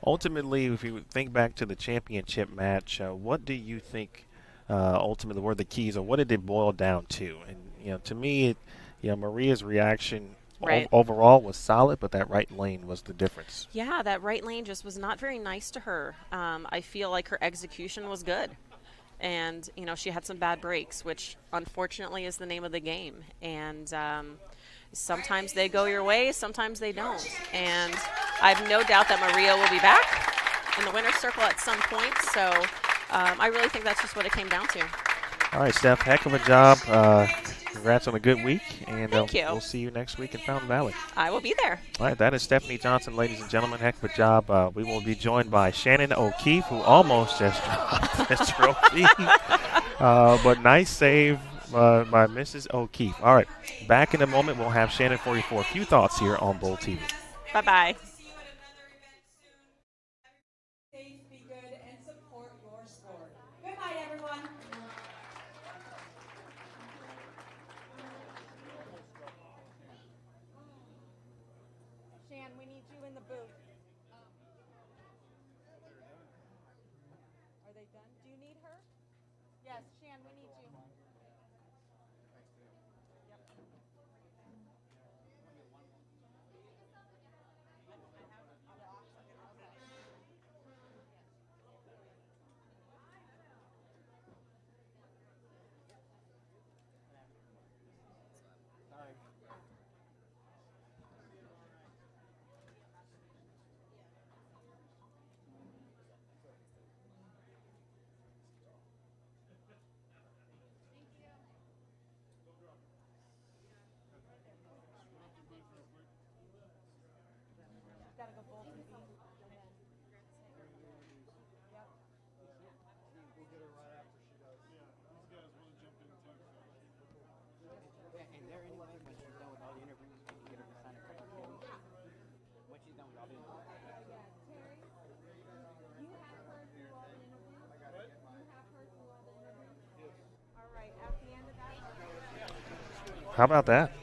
A: Ultimately, if you think back to the championship match, what do you think ultimately were the keys, or what did it boil down to? And to me, Maria's reaction
B: Right.
A: overall was solid, but that right lane was the difference.
B: Yeah, that right lane just was not very nice to her. I feel like her execution was good. And, she had some bad breaks, which unfortunately is the name of the game. And sometimes they go your way, sometimes they don't. And I have no doubt that Maria will be back in the winner's circle at some point. So I really think that's just what it came down to.
A: All right, Steph, heck of a job. Congrats on a good week, and
B: Thank you.
A: We'll see you next week in Fountain Valley.
B: I will be there.
A: All right, that is Stephanie Johnson, ladies and gentlemen. Heck of a job. We will be joined by Shannon O'Keefe, who almost just dropped this trophy. But nice save by Mrs. O'Keefe. All right, back in a moment. We'll have Shannon for you for a few thoughts here on Bowl TV.
B: Bye-bye.
D: We need you in the booth. Are they done? Do you need her? Yes, Shan, we need you.
A: How about that?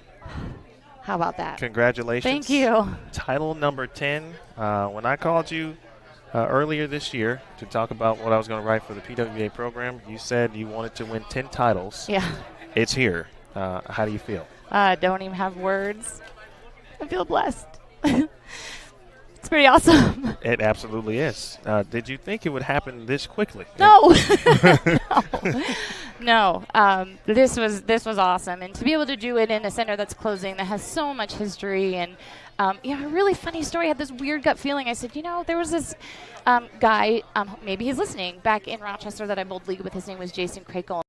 E: How about that?
A: Congratulations.
E: Thank you.
A: Title number 10. When I called you earlier this year to talk about what I was going to write for the PWBA program, you said you wanted to win 10 titles.
E: Yeah.
A: It's here. How do you feel?
E: Don't even have words. I feel blessed. It's pretty awesome.
A: It absolutely is. Did you think it would happen this quickly?
E: No. No. This was awesome, and to be able to do it in a center that's closing that has so much history, and a really funny story. I had this weird gut feeling. I said, there was this guy, maybe he's listening, back in Rochester that I bowled league with. His name was Jason Krakel.